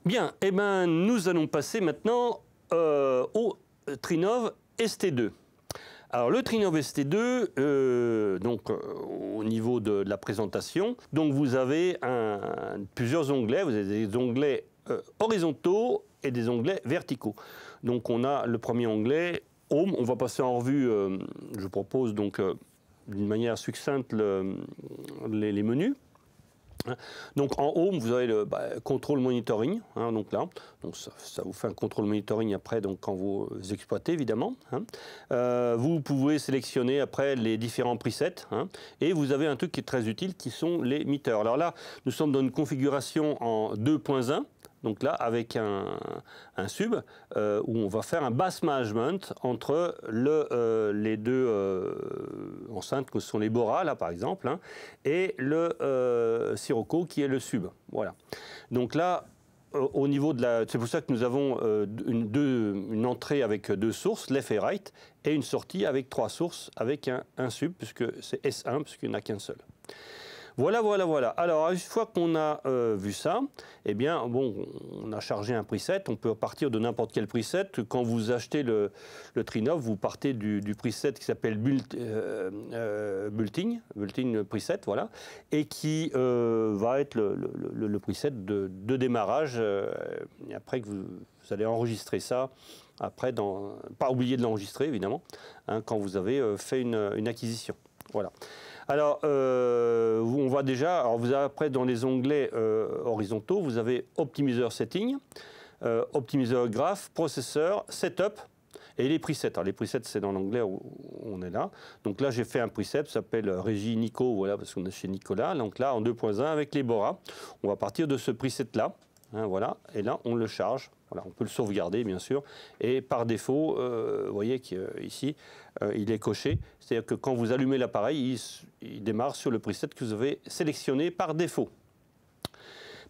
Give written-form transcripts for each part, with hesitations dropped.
Bien, eh ben, nous allons passer maintenant au Trinnov ST2. Alors le Trinnov ST2, au niveau de la présentation, donc vous avez plusieurs onglets, vous avez des onglets horizontaux et des onglets verticaux. Donc on a le premier onglet, Home, on va passer en revue, je propose donc d'une manière succincte les menus. Donc en Home, vous avez le contrôle monitoring, hein, donc là, donc ça vous fait un contrôle monitoring après, donc quand vous exploitez évidemment. Hein. Vous pouvez sélectionner après les différents presets, hein, et vous avez un truc qui est très utile, qui sont les meters. Alors là, nous sommes dans une configuration en 2.1. Donc là, avec un sub, où on va faire un bus management entre les deux enceintes, que sont les Bora, là par exemple, hein, et le Sirocco, qui est le sub. Voilà. Donc là, au niveau de la... C'est pour ça que nous avons une entrée avec 2 sources, left et right, et une sortie avec 3 sources, avec un sub, puisque c'est S1, puisqu'il n'y en a qu'un seul. Voilà, voilà, voilà. Alors, une fois qu'on a vu ça, eh bien, bon, on a chargé un preset. On peut partir de n'importe quel preset. Quand vous achetez le Trinnov, vous partez du preset qui s'appelle Bulting preset, voilà, et qui va être le preset de démarrage. Et après que vous allez enregistrer ça. Après, pas oublier de l'enregistrer, évidemment, hein, quand vous avez fait une acquisition. Voilà. Alors, on voit déjà, alors vous avez après dans les onglets horizontaux, vous avez Optimizer Setting, Optimizer Graph, Processeur, Setup et les presets. Alors les presets, c'est dans l'onglet où on est là. Donc là, j'ai fait un preset qui s'appelle Régie Nico, voilà, parce qu'on est chez Nicolas. Donc là, en 2.1 avec les Bora, on va partir de ce preset-là. Hein, voilà, et là, on le charge. Voilà, on peut le sauvegarder, bien sûr. Et par défaut, vous voyez qu'ici, il est coché. C'est-à-dire que quand vous allumez l'appareil, il démarre sur le preset que vous avez sélectionné par défaut.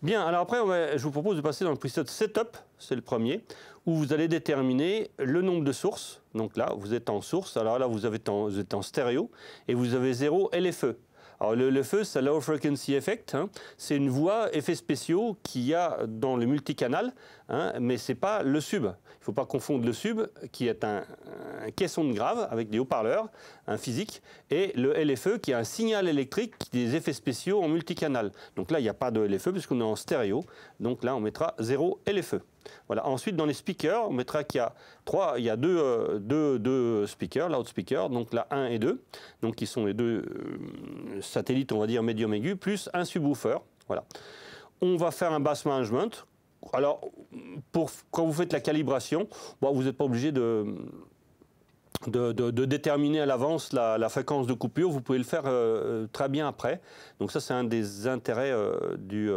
Bien, alors après, je vous propose de passer dans le preset Setup, c'est le premier, où vous allez déterminer le nombre de sources. Donc là, vous êtes en source. Alors là, vous êtes en stéréo et vous avez 0 LFE. Alors le LFE, c'est Low Frequency Effect, hein. C'est une voix, effets spéciaux qu'il y a dans le multicanal, hein, mais ce n'est pas le sub. Il ne faut pas confondre le sub, qui est un caisson de grave avec des haut-parleurs, un physique, et le LFE, qui est un signal électrique, des effets spéciaux en multicanal. Donc là, il n'y a pas de LFE, puisqu'on est en stéréo. Donc là, on mettra 0 LFE. Voilà. Ensuite, dans les speakers, on mettra qu'il y a deux speakers, loudspeakers, donc là 1 et 2, donc qui sont les deux satellites, on va dire médium aigu, plus un subwoofer. Voilà. On va faire un bass management. Alors, quand vous faites la calibration, bon, vous n'êtes pas obligé de déterminer à l'avance la fréquence de coupure. Vous pouvez le faire très bien après. Donc ça, c'est un des intérêts du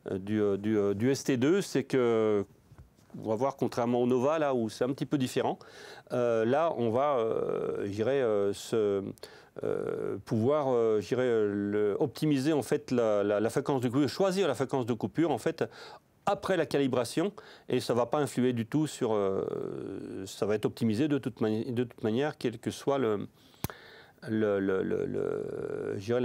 ST2, c'est que, on va voir, contrairement au Nova, là où c'est un petit peu différent, là, on va, pouvoir, optimiser en fait la fréquence de coupure, choisir la fréquence de coupure en fait après la calibration, et ça ne va pas influer du tout sur, ça va être optimisé de toute manière, quelle que soit la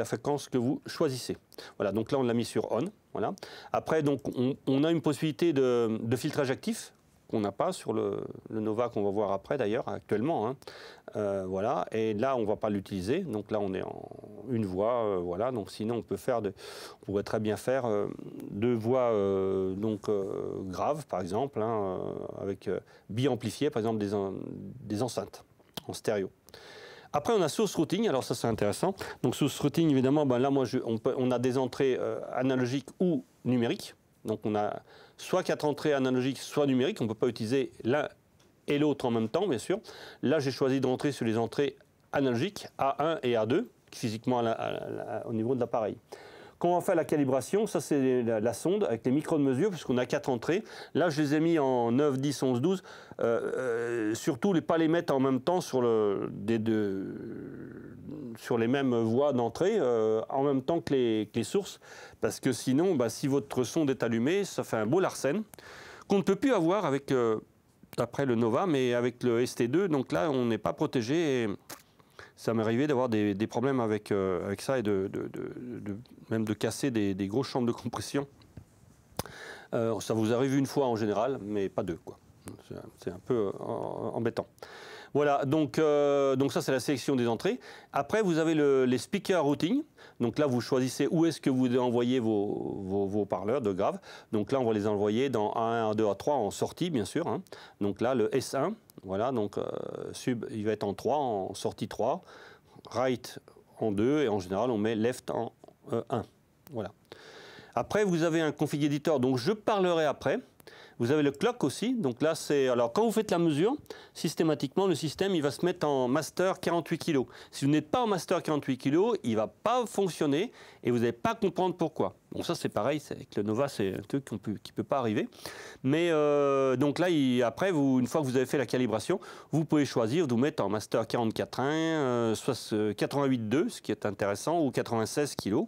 fréquence que vous choisissez. Voilà, donc là on l'a mis sur on. Voilà. Après, donc, on a une possibilité de filtrage actif qu'on n'a pas sur le Nova, qu'on va voir après d'ailleurs, actuellement. Hein. Voilà, et là on ne va pas l'utiliser, donc là on est en une voix, voilà, donc sinon on pourrait très bien faire 2 voix graves par exemple, hein, avec bi-amplifiées par exemple des enceintes en stéréo. Après, on a source routing. Alors ça, c'est intéressant. Donc source routing, évidemment, ben là, on a des entrées analogiques ou numériques. Donc on a soit 4 entrées analogiques, soit numériques. On ne peut pas utiliser l'un et l'autre en même temps, bien sûr. Là, j'ai choisi de rentrer sur les entrées analogiques A1 et A2, physiquement au niveau de l'appareil. Quand on va faire la calibration, ça c'est la sonde avec les micros de mesure, puisqu'on a 4 entrées. Là, je les ai mis en 9, 10, 11, 12. Surtout, pas les mettre en même temps sur les mêmes voies d'entrée, en même temps que les sources. Parce que sinon, si votre sonde est allumée, ça fait un beau larcène, qu'on ne peut plus avoir avec, d'après le Nova, mais avec le ST2. Donc là, on n'est pas protégé. Et ça m'est arrivé d'avoir des problèmes avec ça et même de casser des grosses chambres de compression Ça vous arrive une fois en général, mais pas deux, quoi. C'est un peu embêtant. Voilà, donc ça c'est la sélection des entrées. Après, vous avez les speaker routing. Donc là, vous choisissez où est-ce que vous devez envoyer vos parleurs de grave. Donc là, on va les envoyer dans A1, A2, A3 en sortie, bien sûr. Hein. Donc là, le S1, voilà, donc sub, il va être en 3, en sortie 3. Right en 2, et en général, on met left en 1. Voilà. Après, vous avez un config editor, donc je parlerai après. Vous avez le clock aussi, donc là c'est... Alors quand vous faites la mesure, systématiquement le système il va se mettre en master 48 kg. Si vous n'êtes pas en master 48 kg, il ne va pas fonctionner et vous n'allez pas comprendre pourquoi. Bon ça c'est pareil, avec le Nova c'est un truc qui ne peut pas arriver. Mais donc là, après, une fois que vous avez fait la calibration, vous pouvez choisir de vous mettre en master 44.1, 88.2, ce qui est intéressant, ou 96 kg.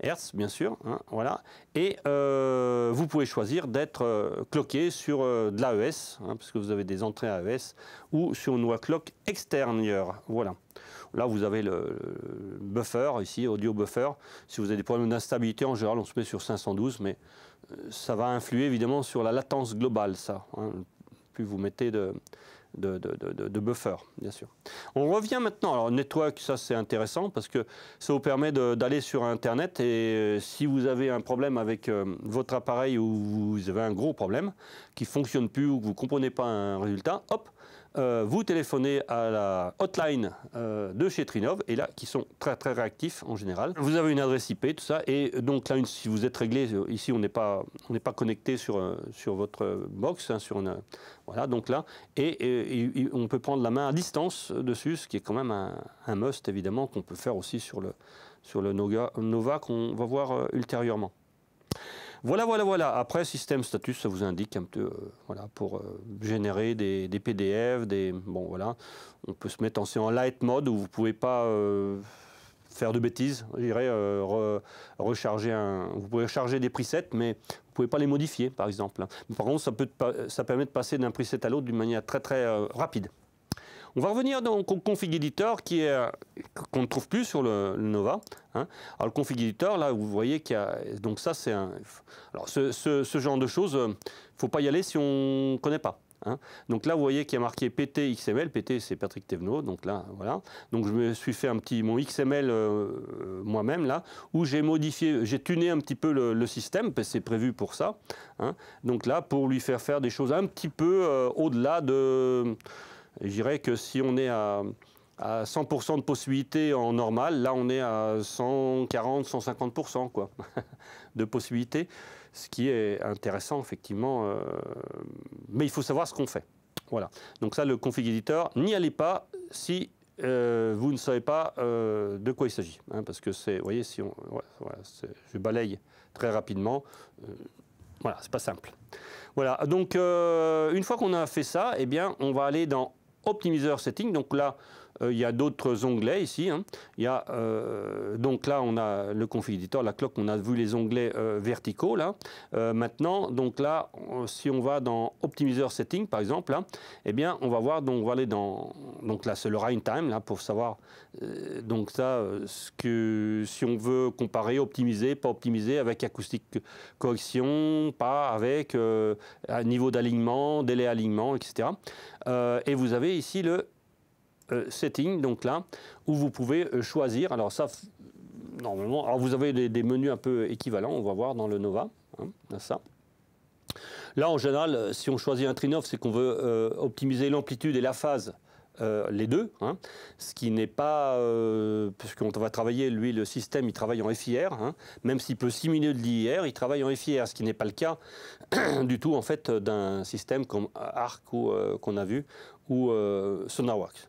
Hertz, bien sûr, hein, voilà. Et vous pouvez choisir d'être cloqué sur de l'AES, hein, parce que vous avez des entrées AES, ou sur une clock extérieure, voilà. Là, vous avez le buffer, ici, audio buffer. Si vous avez des problèmes d'instabilité, en général, on se met sur 512, mais ça va influer évidemment sur la latence globale, ça. Hein, plus vous mettez de buffer, bien sûr. On revient maintenant, alors network, ça c'est intéressant parce que ça vous permet d'aller sur Internet et si vous avez un problème avec votre appareil ou vous avez un gros problème qui ne fonctionne plus ou que vous ne comprenez pas un résultat, hop, vous téléphonez à la hotline de chez Trinov et là, qui sont très très réactifs en général. Vous avez une adresse IP, tout ça, et donc là, si vous êtes réglé, ici on n'est pas connecté sur votre box, hein, voilà, donc là, et on peut prendre la main à distance dessus, ce qui est quand même un must évidemment qu'on peut faire aussi sur le Nova qu'on va voir ultérieurement. Voilà. Après, système status, ça vous indique un peu, voilà, pour générer des PDF, bon, voilà. On peut se mettre en light mode où vous ne pouvez pas faire de bêtises. Je dirais, vous pouvez recharger des presets, mais vous ne pouvez pas les modifier, par exemple. Par contre, ça permet de passer d'un preset à l'autre d'une manière très, très rapide. On va revenir donc au config editor qu'on ne trouve plus sur le Nova. Hein. Alors le config editor, là, vous voyez qu'il y a... Donc ça, c'est un... Alors ce genre de choses, il ne faut pas y aller si on ne connaît pas. Hein. Donc là, vous voyez qu'il y a marqué PT XML. PT, c'est Patrick Thévenot. Donc là, voilà. Donc je me suis fait mon XML moi-même, là, où j'ai modifié, j'ai tuné un petit peu le système, parce que c'est prévu pour ça. Hein. Donc là, pour lui faire des choses un petit peu au-delà de... Je dirais que si on est à 100% de possibilités en normal, là on est à 140, 150% quoi, de possibilités, ce qui est intéressant effectivement, mais il faut savoir ce qu'on fait. Voilà, donc ça le config editor, n'y allez pas si vous ne savez pas de quoi il s'agit, hein, parce que c'est, vous voyez, si je balaye très rapidement, voilà, c'est pas simple. Voilà, donc une fois qu'on a fait ça, eh bien, on va aller dans Optimizer Setting. Donc là, il y a d'autres onglets ici. Hein. Il y a, donc là, on a le config editor, la clock, on a vu les onglets verticaux là. Maintenant, donc là, si on va dans Optimizer Setting, par exemple, là, eh bien, on va voir, donc on va aller dans, donc là, c'est le runtime là pour savoir, donc ça, si on veut comparer, optimiser, pas optimiser, avec acoustique correction, pas avec niveau d'alignement, délai alignement, etc. Et vous avez ici le setting, donc là, où vous pouvez choisir. Alors ça, normalement, alors vous avez des menus un peu équivalents, on va voir dans le Nova, hein, ça. Là, en général, si on choisit un Trinov, c'est qu'on veut optimiser l'amplitude et la phase, les deux, hein, ce qui n'est pas, puisqu'on va travailler, lui, le système, il travaille en FIR, hein, même s'il peut simuler de l'IR, il travaille en FIR, ce qui n'est pas le cas du tout, en fait, d'un système comme ARC qu'on a vu, ou SonarWorks.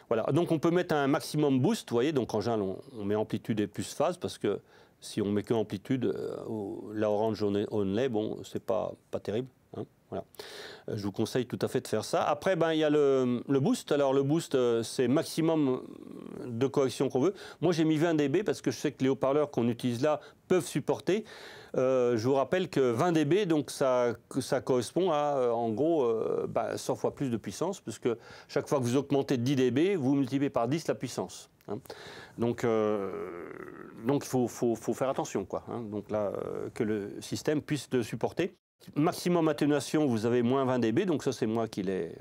Voilà, donc on peut mettre un maximum boost, vous voyez, donc en général on met amplitude et plus phase, parce que si on met que amplitude, la orange only, bon, c'est pas terrible. Hein, voilà. Je vous conseille tout à fait de faire ça. Après, ben, il y a le boost. Alors le boost, c'est maximum de correction qu'on veut. Moi j'ai mis 20 dB parce que je sais que les haut-parleurs qu'on utilise là peuvent supporter. Je vous rappelle que 20 dB, donc ça correspond à, en gros, 100 fois plus de puissance, puisque chaque fois que vous augmentez de 10 dB, vous multipliez par 10 la puissance. hein. Donc il faut faire attention, quoi, hein. Donc là, que le système puisse le supporter. Maximum atténuation, vous avez moins 20 dB, donc ça c'est moi qui l'ai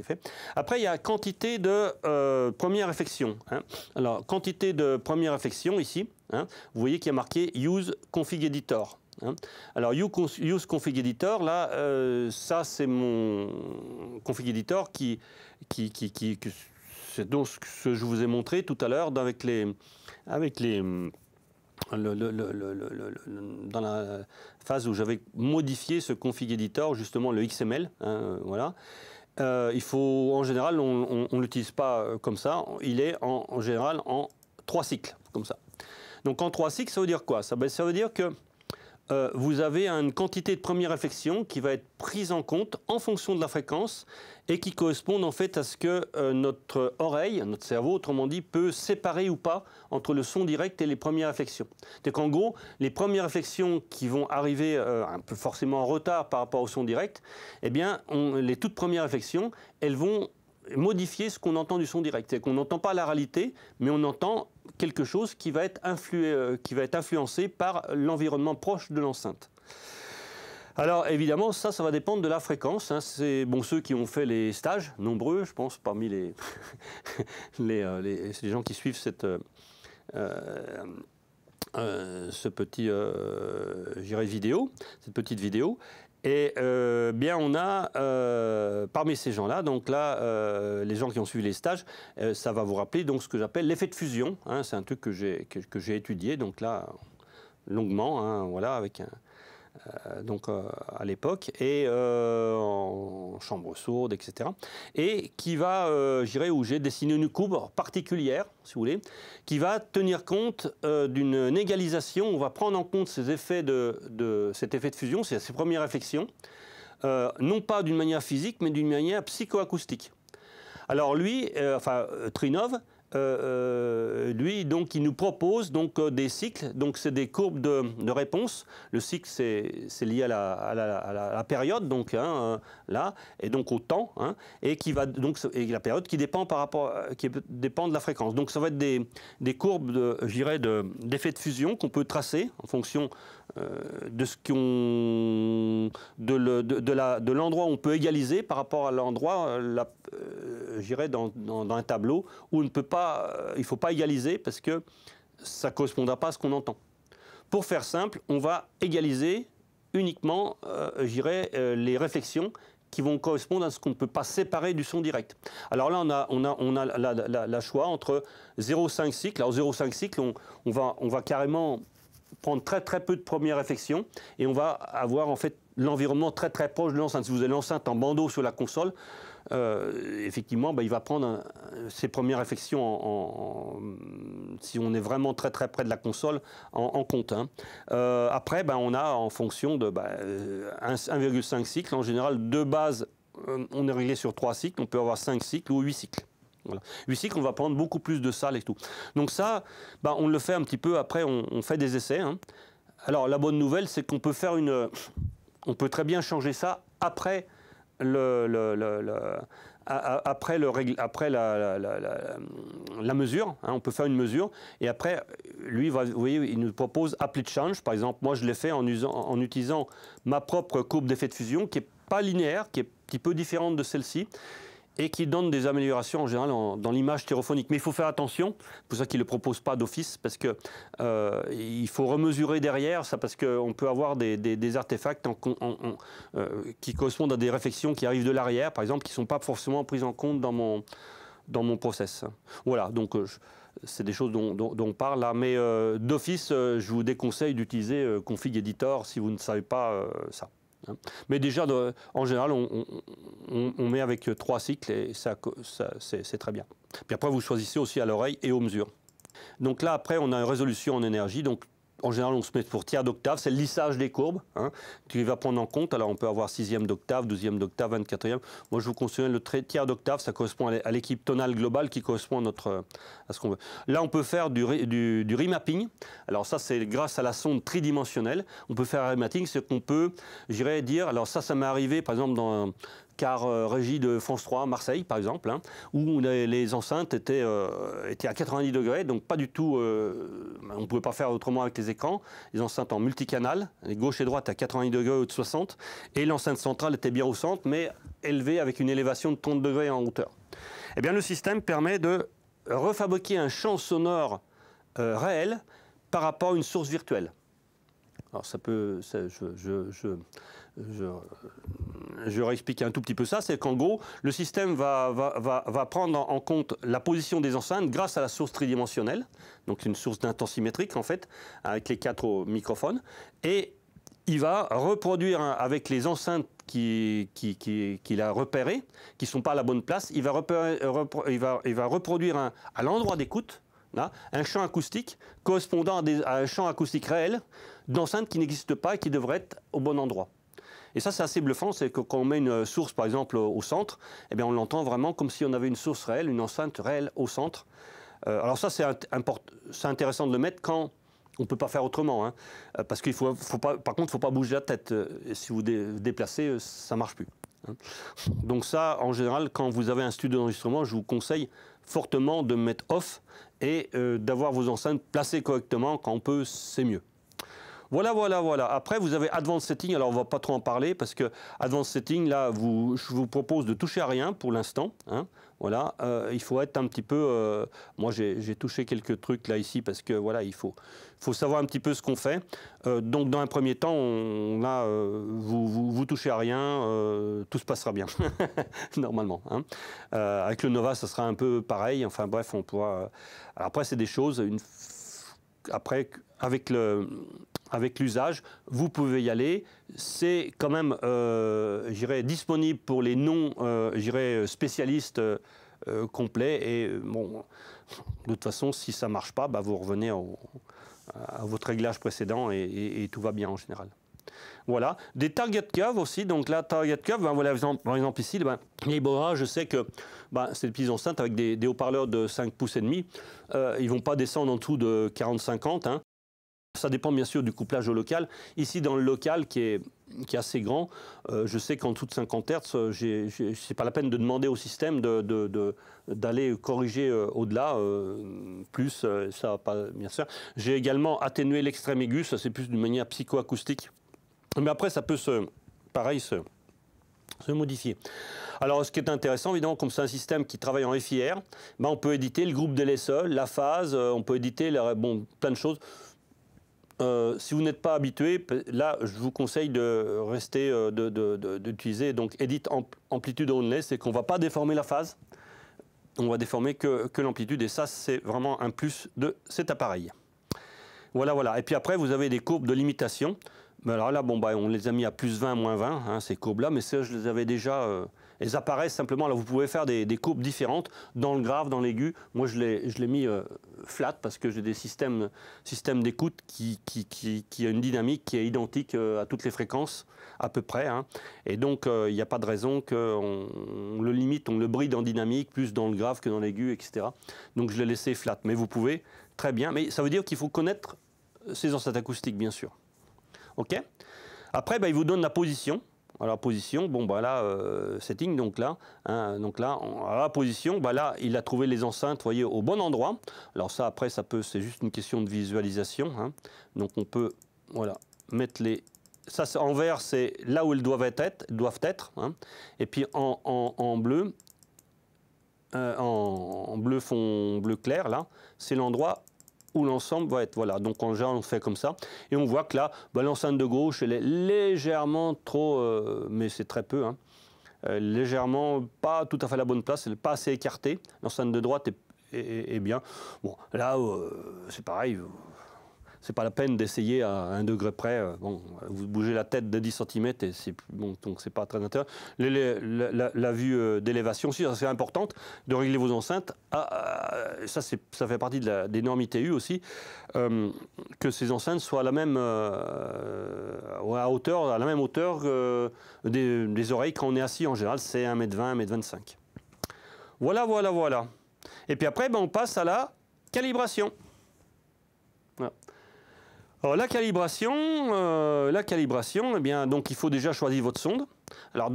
fait. Après, il y a quantité de première effection, hein. Alors, quantité de première effection ici, hein, vous voyez qu'il y a marqué Use Config Editor, hein. Alors, Use Config Editor, là, ça c'est mon Config Editor c'est donc ce que je vous ai montré tout à l'heure dans la phase où j'avais modifié ce config editor, justement le XML, hein, voilà. Il faut, en général, on ne l'utilise pas comme ça, il est en général en 3 cycles, comme ça. Donc en 3 cycles, ça veut dire quoi? Ça veut dire que vous avez une quantité de première réflexion qui va être prise en compte en fonction de la fréquence et qui correspond en fait à ce que notre oreille, notre cerveau, autrement dit, peut séparer ou pas entre le son direct et les premières réflexions. C'est qu'en gros, les premières réflexions qui vont arriver un peu forcément en retard par rapport au son direct, eh bien, les toutes premières réflexions, elles vont modifier ce qu'on entend du son direct. C'est qu'on n'entend pas la réalité, mais on entend quelque chose qui va être influencé par l'environnement proche de l'enceinte. Alors évidemment, ça va dépendre de la fréquence, hein. C'est bon, ceux qui ont fait les stages, nombreux, je pense, parmi les, les gens qui suivent ce petit vidéo, cette petite vidéo. Et bien on a parmi ces gens-là, donc là, les gens qui ont suivi les stages, ça va vous rappeler donc ce que j'appelle l'effet de fusion, hein. C'est un truc que j'ai étudié, donc là, longuement, hein, voilà, avec à l'époque, et en chambre sourde, etc. Et qui va, je dirais, où j'ai dessiné une courbe particulière, si vous voulez, qui va tenir compte d'une égalisation. On va prendre en compte ces effets cet effet de fusion, ces premières réflexions, non pas d'une manière physique, mais d'une manière psychoacoustique. Alors lui, Trinov, lui, donc, il nous propose donc des cycles. Donc, c'est des courbes de réponse. Le cycle, c'est lié à la période, donc hein, là, et donc au temps, hein, et qui va donc et la période qui dépend dépend de la fréquence. Donc, ça va être des courbes, je dirais, d'effets de fusion qu'on peut tracer en fonction de ce de l'endroit où on peut égaliser par rapport à l'endroit, je dirais, dans un tableau où on ne peut pas. Il ne faut pas égaliser parce que ça ne correspondra pas à ce qu'on entend. Pour faire simple, on va égaliser uniquement, je dirais, les réflexions qui vont correspondre à ce qu'on ne peut pas séparer du son direct. Alors là, on a la choix entre 0,5 cycles. Alors 0,5 cycles, on va carrément prendre très peu de premières réflexions et on va avoir en fait l'environnement très proche de l'enceinte. Si vous avez l'enceinte en bandeau sur la console, effectivement, il va prendre ses premières réflexions, si on est vraiment très près de la console, en compte, hein. Après, on a en fonction de 1,5 cycles. En général, de base, on est réglé sur 3 cycles. On peut avoir 5 cycles ou 8 cycles. Voilà. 8 cycles, on va prendre beaucoup plus de salles et tout. Donc ça, on le fait un petit peu, après on fait des essais, hein. Alors la bonne nouvelle, c'est qu'on peut faire on peut très bien changer ça après la mesure, hein. On peut faire une mesure et après, lui, vous voyez, il nous propose Apply Change. Par exemple, moi je l'ai fait en utilisant ma propre courbe d'effet de fusion qui n'est pas linéaire, qui est un petit peu différente de celle-ci, et qui donne des améliorations en général dans l'image stéréophonique. Mais il faut faire attention, c'est pour ça qu'il ne le propose pas d'office, parce qu'il faut remesurer derrière, ça, parce qu'on peut avoir des artefacts qui correspondent à des réflexions qui arrivent de l'arrière, par exemple, qui ne sont pas forcément prises en compte dans mon process. Voilà, donc c'est des choses dont on parle là, mais d'office, je vous déconseille d'utiliser Config Editor si vous ne savez pas ça. Mais déjà, en général, on met avec 3 cycles et c'est très bien. Puis après, vous choisissez aussi à l'oreille et aux mesures. Donc là, après, on a une résolution en énergie. Donc, en général, on se met pour tiers d'octave. C'est le lissage des courbes, hein, qui va prendre en compte. Alors, on peut avoir 6e d'octave, 12e d'octave, 24e. Moi, je vous conseille le tiers d'octave. Ça correspond à l'équipe tonale globale qui correspond à ce qu'on veut. Là, on peut faire du remapping. Alors ça, c'est grâce à la sonde tridimensionnelle. On peut faire un remapping, c'est qu'on peut, je dirais, dire... Alors ça m'est arrivé, par exemple, car régie de France 3, Marseille par exemple, hein, où les enceintes étaient à 90 degrés, donc pas du tout, on ne pouvait pas faire autrement avec les écrans. Les enceintes en multicanal, les gauche et droite à 90 degrés au de 60, et l'enceinte centrale était bien au centre, mais élevée avec une élévation de 30 degrés en hauteur. Eh bien, le système permet de refabriquer un champ sonore réel par rapport à une source virtuelle. Alors ça peut, je réexplique un tout petit peu ça, c'est qu'en gros, le système va prendre en compte la position des enceintes grâce à la source tridimensionnelle, donc une source d'intensimétrique en fait, avec les 4 microphones, et il va reproduire avec les enceintes qu'il a repérées, qui ne sont pas à la bonne place, il va reproduire à l'endroit d'écoute, là, un champ acoustique correspondant à un champ acoustique réel d'enceinte qui n'existe pas et qui devrait être au bon endroit. Et ça, c'est assez bluffant, c'est que quand on met une source, par exemple, au centre, eh bien, on l'entend vraiment comme si on avait une source réelle, une enceinte réelle au centre. Alors ça, c'est intéressant de le mettre quand on ne peut pas faire autrement, hein, parce qu'il faut pas, par contre, il ne faut pas bouger la tête. Si vous déplacez, ça ne marche plus. Hein. Donc ça, en général, quand vous avez un studio d'enregistrement, je vous conseille fortement de mettre off et d'avoir vos enceintes placées correctement. Quand on peut, c'est mieux. Voilà, voilà, voilà. Après, vous avez Advanced Setting. Alors, on ne va pas trop en parler parce que Advanced Setting, là, je vous propose de toucher à rien pour l'instant. Hein. Voilà. Il faut être un petit peu... moi, j'ai touché quelques trucs là, ici, parce que, voilà, il faut savoir un petit peu ce qu'on fait. Donc, dans un premier temps, vous touchez à rien, tout se passera bien, normalement. Hein. Avec le Nova, ça sera un peu pareil. Enfin, bref, on pourra... Alors, après, c'est des choses... Après, avec l'usage, vous pouvez y aller. C'est quand même, disponible pour les non, spécialistes complets. Et bon, de toute façon, si ça ne marche pas, bah, vous revenez à votre réglage précédent et tout va bien en général. Voilà. Des target curves aussi. Donc là, target curve, ben, voilà, par exemple ici, ben, les Bora, je sais que ben, c'est des petites enceintes avec des haut-parleurs de 5 pouces et demi. Ils ne vont pas descendre en dessous de 40-50. Hein. Ça dépend bien sûr du couplage au local. Ici, dans le local qui est assez grand, je sais qu'en dessous de 50 Hz, c'est pas la peine de demander au système d'aller corriger au-delà. Plus, ça va pas bien sûr. J'ai également atténué l'extrême aigu, ça c'est plus d'une manière psychoacoustique. Mais après, ça peut se modifier. Alors, ce qui est intéressant, évidemment, comme c'est un système qui travaille en FIR, ben, on peut éditer le groupe DLSE, la phase, on peut éditer plein de choses. Si vous n'êtes pas habitué, là, je vous conseille de rester, d'utiliser donc Edit Amplitude Only, c'est qu'on ne va pas déformer la phase, on va déformer que l'amplitude, et ça, c'est vraiment un plus de cet appareil. Voilà, voilà. Et puis après, vous avez des courbes de limitation. Mais alors là, bon, bah, on les a mis à plus 20, moins 20, hein, ces courbes-là, mais ça, je les avais déjà... elles apparaissent simplement. Alors, vous pouvez faire des courbes différentes dans le grave, dans l'aigu. Moi, je l'ai mis flat parce que j'ai des systèmes d'écoute qui a une dynamique qui est identique à toutes les fréquences, à peu près. Hein. Et donc, il n'y a pas de raison qu'on le limite, on le bride en dynamique, plus dans le grave que dans l'aigu, etc. Donc, je l'ai laissé flat. Mais vous pouvez très bien. Mais ça veut dire qu'il faut connaître ces enceintes acoustiques, bien sûr. OK. Après, bah, il vous donne la position. Alors, position, bon, bah là, setting, donc là, hein, à la position, bah là, il a trouvé les enceintes, vous voyez, au bon endroit. Alors ça, après, c'est juste une question de visualisation. Hein. Donc, on peut, voilà, mettre les... Ça, en vert, c'est là où elles doivent être. Hein. Et puis, en bleu, fond bleu clair, là, c'est l'endroit où l'ensemble va être, voilà, donc en général on fait comme ça, et on voit que là, bah, l'enceinte de gauche, elle est légèrement trop, mais c'est très peu, hein, légèrement pas tout à fait à la bonne place, elle n'est pas assez écartée, l'enceinte de droite est bien. Bon, là, c'est pareil, c'est pas la peine d'essayer à 1 degré près, bon, vous bougez la tête de 10 cm, et bon, donc c'est pas très intéressant. La vue d'élévation aussi, c'est importante de régler vos enceintes. Ça fait partie des normes ITU aussi, que ces enceintes soient à la même hauteur des oreilles quand on est assis. En général, c'est 1,20 m, 1,25 m. Voilà, voilà, voilà. Et puis après, ben, on passe à la calibration. Voilà. Alors la calibration, eh bien, donc il faut déjà choisir votre sonde. Alors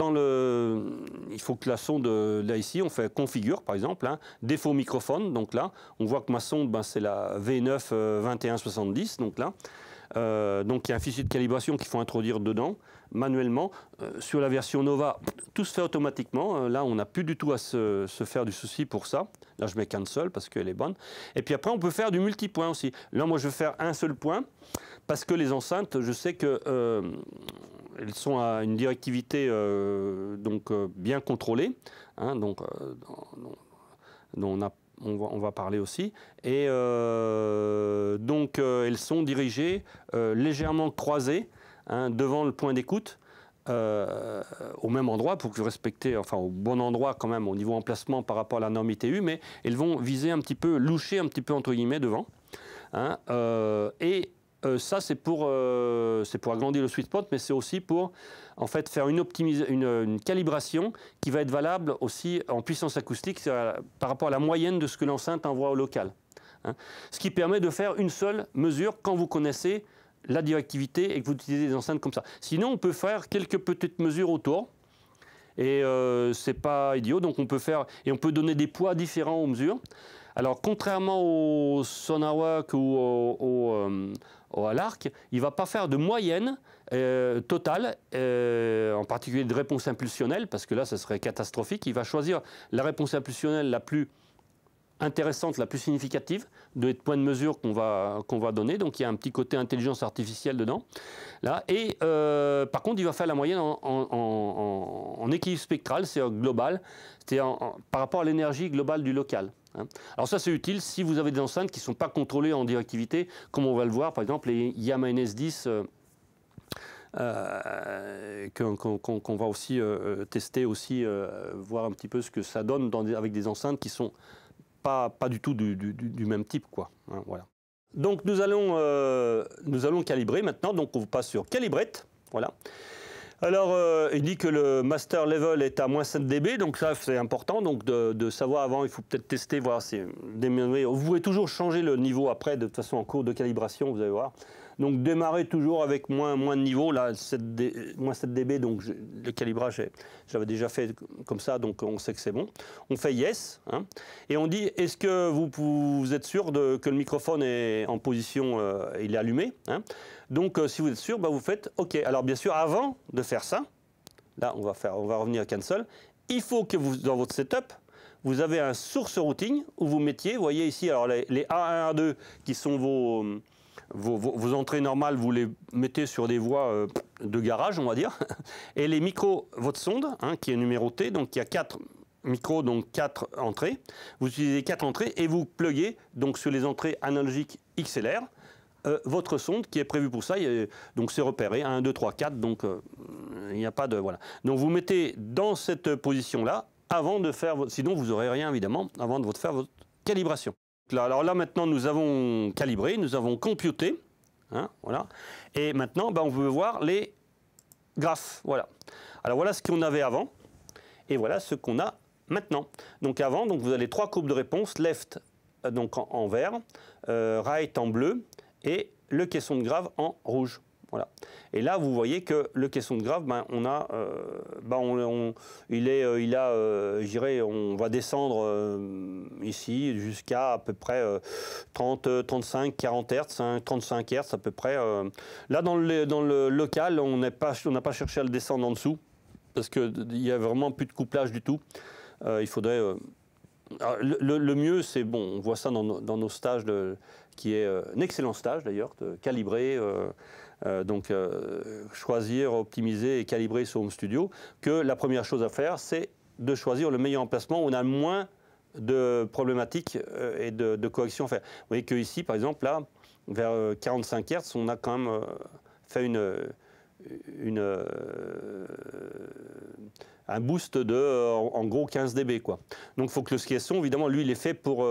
il faut que la sonde, là ici, on fait configure par exemple, hein, défaut microphone, donc là, on voit que ma sonde, ben, c'est la V9 2170, donc là. Donc il y a un fichier de calibration qu'il faut introduire dedans, manuellement. Sur la version Nova, tout se fait automatiquement. Là, on n'a plus du tout à se faire du souci pour ça. Là, je mets cancel parce qu'elle est bonne. Et puis après, on peut faire du multipoint aussi. Là, moi, je vais faire un seul point parce que les enceintes, je sais que elles sont à une directivité bien contrôlée. Hein, dont on va parler aussi. Et donc, elles sont dirigées légèrement croisées, hein, devant le point d'écoute, au même endroit, pour que vous respectez, enfin au bon endroit quand même, au niveau emplacement par rapport à la norme ITU, mais elles vont viser un petit peu, loucher un petit peu entre guillemets devant. Hein, ça, c'est pour agrandir le sweet spot, mais c'est aussi pour en fait, faire une calibration qui va être valable aussi en puissance acoustique par rapport à la moyenne de ce que l'enceinte envoie au local. Hein. Ce qui permet de faire une seule mesure quand vous connaissez la directivité et que vous utilisez des enceintes comme ça. Sinon, on peut faire quelques petites mesures autour. Et c'est pas idiot, donc on peut faire, et on peut donner des poids différents aux mesures. Alors, contrairement au SonarWork ou à l'ARC, il ne va pas faire de moyenne totale, en particulier de réponse impulsionnelle, parce que là, ça serait catastrophique. Il va choisir la réponse impulsionnelle la plus intéressante, la plus significative de points de mesure qu'on va donner. Donc, il y a un petit côté intelligence artificielle dedans. Là. Et par contre, il va faire la moyenne en équilibre spectral, c'est-à-dire global, c'est-à-dire par rapport à l'énergie globale du local. Hein. Alors ça, c'est utile si vous avez des enceintes qui ne sont pas contrôlées en directivité, comme on va le voir, par exemple, les Yamaha NS10 qu'on va aussi tester, aussi, voir un petit peu ce que ça donne avec des enceintes qui ne sont pas du tout du même type, quoi. Hein, voilà. Donc nous allons calibrer maintenant, donc on passe sur Calibrate, voilà. Alors, il dit que le master level est à moins 7 dB, donc ça c'est important, donc de savoir avant, il faut peut-être tester, voir si vous pouvez toujours changer le niveau après, de toute façon en cours de calibration, vous allez voir. Donc démarrer toujours avec moins de niveau, là, moins 7 dB, donc le calibrage, j'avais déjà fait comme ça, donc on sait que c'est bon. On fait yes, hein, et on dit, est-ce que vous êtes sûr que le microphone est en position, il est allumé, hein. Donc si vous êtes sûr, bah, vous faites OK. Alors bien sûr, avant de faire ça, là on va revenir à cancel, il faut que dans votre setup, vous avez un source routing où vous mettiez, vous voyez ici, alors les A1, A2 qui sont vos entrées normales, vous les mettez sur des voies de garage, on va dire. Et les micros, votre sonde, hein, qui est numérotée, donc il y a 4 micros, donc 4 entrées. Vous utilisez 4 entrées et vous pluguez donc sur les entrées analogiques XLR votre sonde qui est prévue pour ça. Donc c'est repéré, 1, 2, 3, 4, donc il n'y a pas de... Voilà. Donc vous mettez dans cette position-là, avant de faire... Sinon vous n'aurez rien évidemment, avant de faire votre calibration. Alors là, maintenant, nous avons calibré, nous avons computé. Hein, voilà. Et maintenant, ben, on veut voir les graphes. Voilà. Alors voilà ce qu'on avait avant. Et voilà ce qu'on a maintenant. Donc avant, donc, vous avez 3 courbes de réponse. Left donc en vert, right en bleu et le caisson de grave en rouge. Voilà. Et là, vous voyez que le caisson de grave, ben, on a, je dirais, on va descendre ici jusqu'à à peu près 30, 35, 40 Hz, hein, 35 Hz à peu près. Là, dans le local, on n'a pas cherché à le descendre en dessous parce qu'il n'y a vraiment plus de couplage du tout. Il faudrait... le mieux, c'est, bon, on voit ça dans nos stages, qui est un excellent stage d'ailleurs, de calibrer, choisir, optimiser et calibrer sur Home Studio, que la première chose à faire, c'est de choisir le meilleur emplacement où on a le moins de problématiques et de corrections à faire. Vous voyez qu'ici, par exemple, là, vers 45 Hz, on a quand même fait un boost de, en gros, 15 dB, quoi. Donc, il faut que le caisson, évidemment, lui, il est fait pour